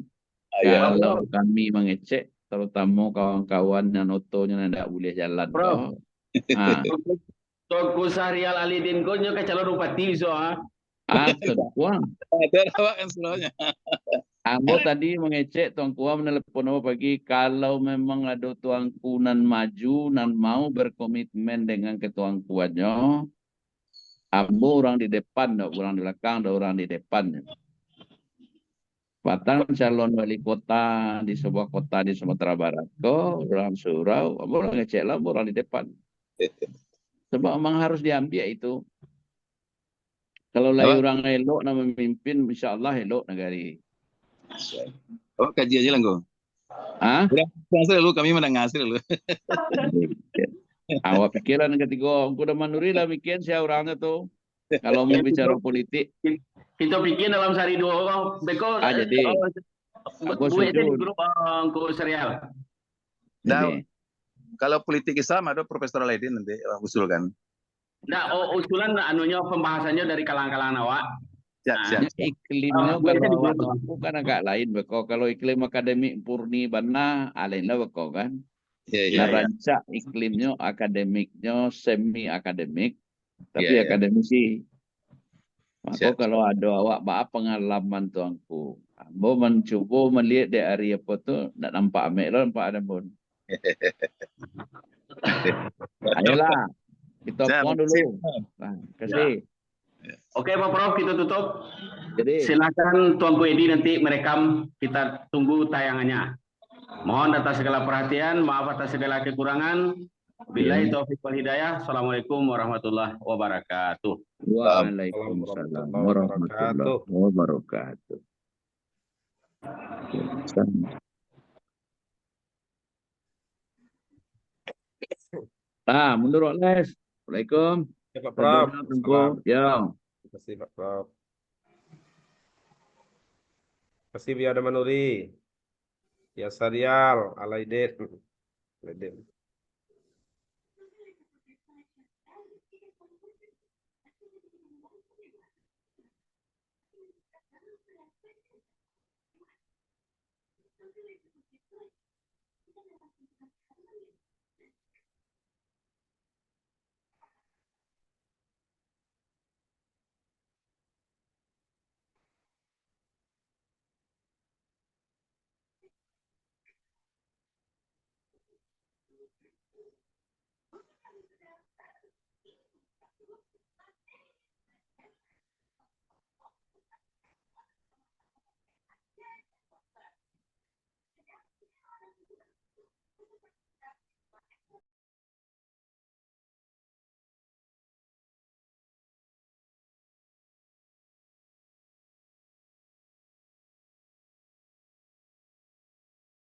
Iya. Kalau kami mengecek, terutama kawan-kawan yang otonya tidak boleh jalan Bro. toh. Tuanku Syahrial Alidin ko nyo calon bupati so ha. Sudah kuang. Ada awak kan semuanya. Ambo tadi mengecek Tuanku menelepon apa pagi kalau memang ada Tuanku nan maju nan mau berkomitmen dengan ketuankuannya, Ambo orang di depan, orang di belakang, orang di depan. Batang calon wali kota di sebuah kota di Sumatera Barat, orang surau, Ambo orang ngecek lah, Ambo orang di depan. Sebab memang harus diambil itu. Kalau lagi orang elok nak memimpin, insya Allah elok negari. Oh, kaji aja lah kau. Udah hasil lu, kami menang hasil lu. Awak pikiran ketiga, aku udah manuri lah bikin si orangnya tuh. Kalau mau bicara politik. Kita bikin dalam sehari dua. Beko. Jadi. Aku Gue itu di setuju. grup Tuanku Syahrial. Nah, kalau politik Islam ada Profesor Alaidin nanti usulkan. Nah, usulan anunya pembahasannya dari kalangan-kalangan awak. Siap. Iklimnya kalau awak mampu kan agak lain beko. Kalau iklim akademik murni bana, lain lah beko kan. Iya. Rancak iklimnya akademiknya semi akademik, tapi Iya. akademisi. Maka Siap. kalau ada awak pengalaman tuanku, ambo mencoba melihat dari apa tu, nak nampak amek lah, nampak ada pun. Ayolah, kita pon dulu. Kasih. Oke Pak Prof, kita tutup. Jadi silakan Tuanku Edi nanti merekam, kita tunggu tayangannya. Mohon atas segala perhatian, maaf atas segala kekurangan. Billahi taufiq wal hidayah. Assalamualaikum warahmatullahi wabarakatuh. Waalaikumsalam warahmatullahi wabarakatuh. Mundur Les. Assalamualaikum. Ya, Pak Prof. Ya. Terima kasih Pak Prof. Terima kasih Biada Manuri. Ya Syahrial Alaidin.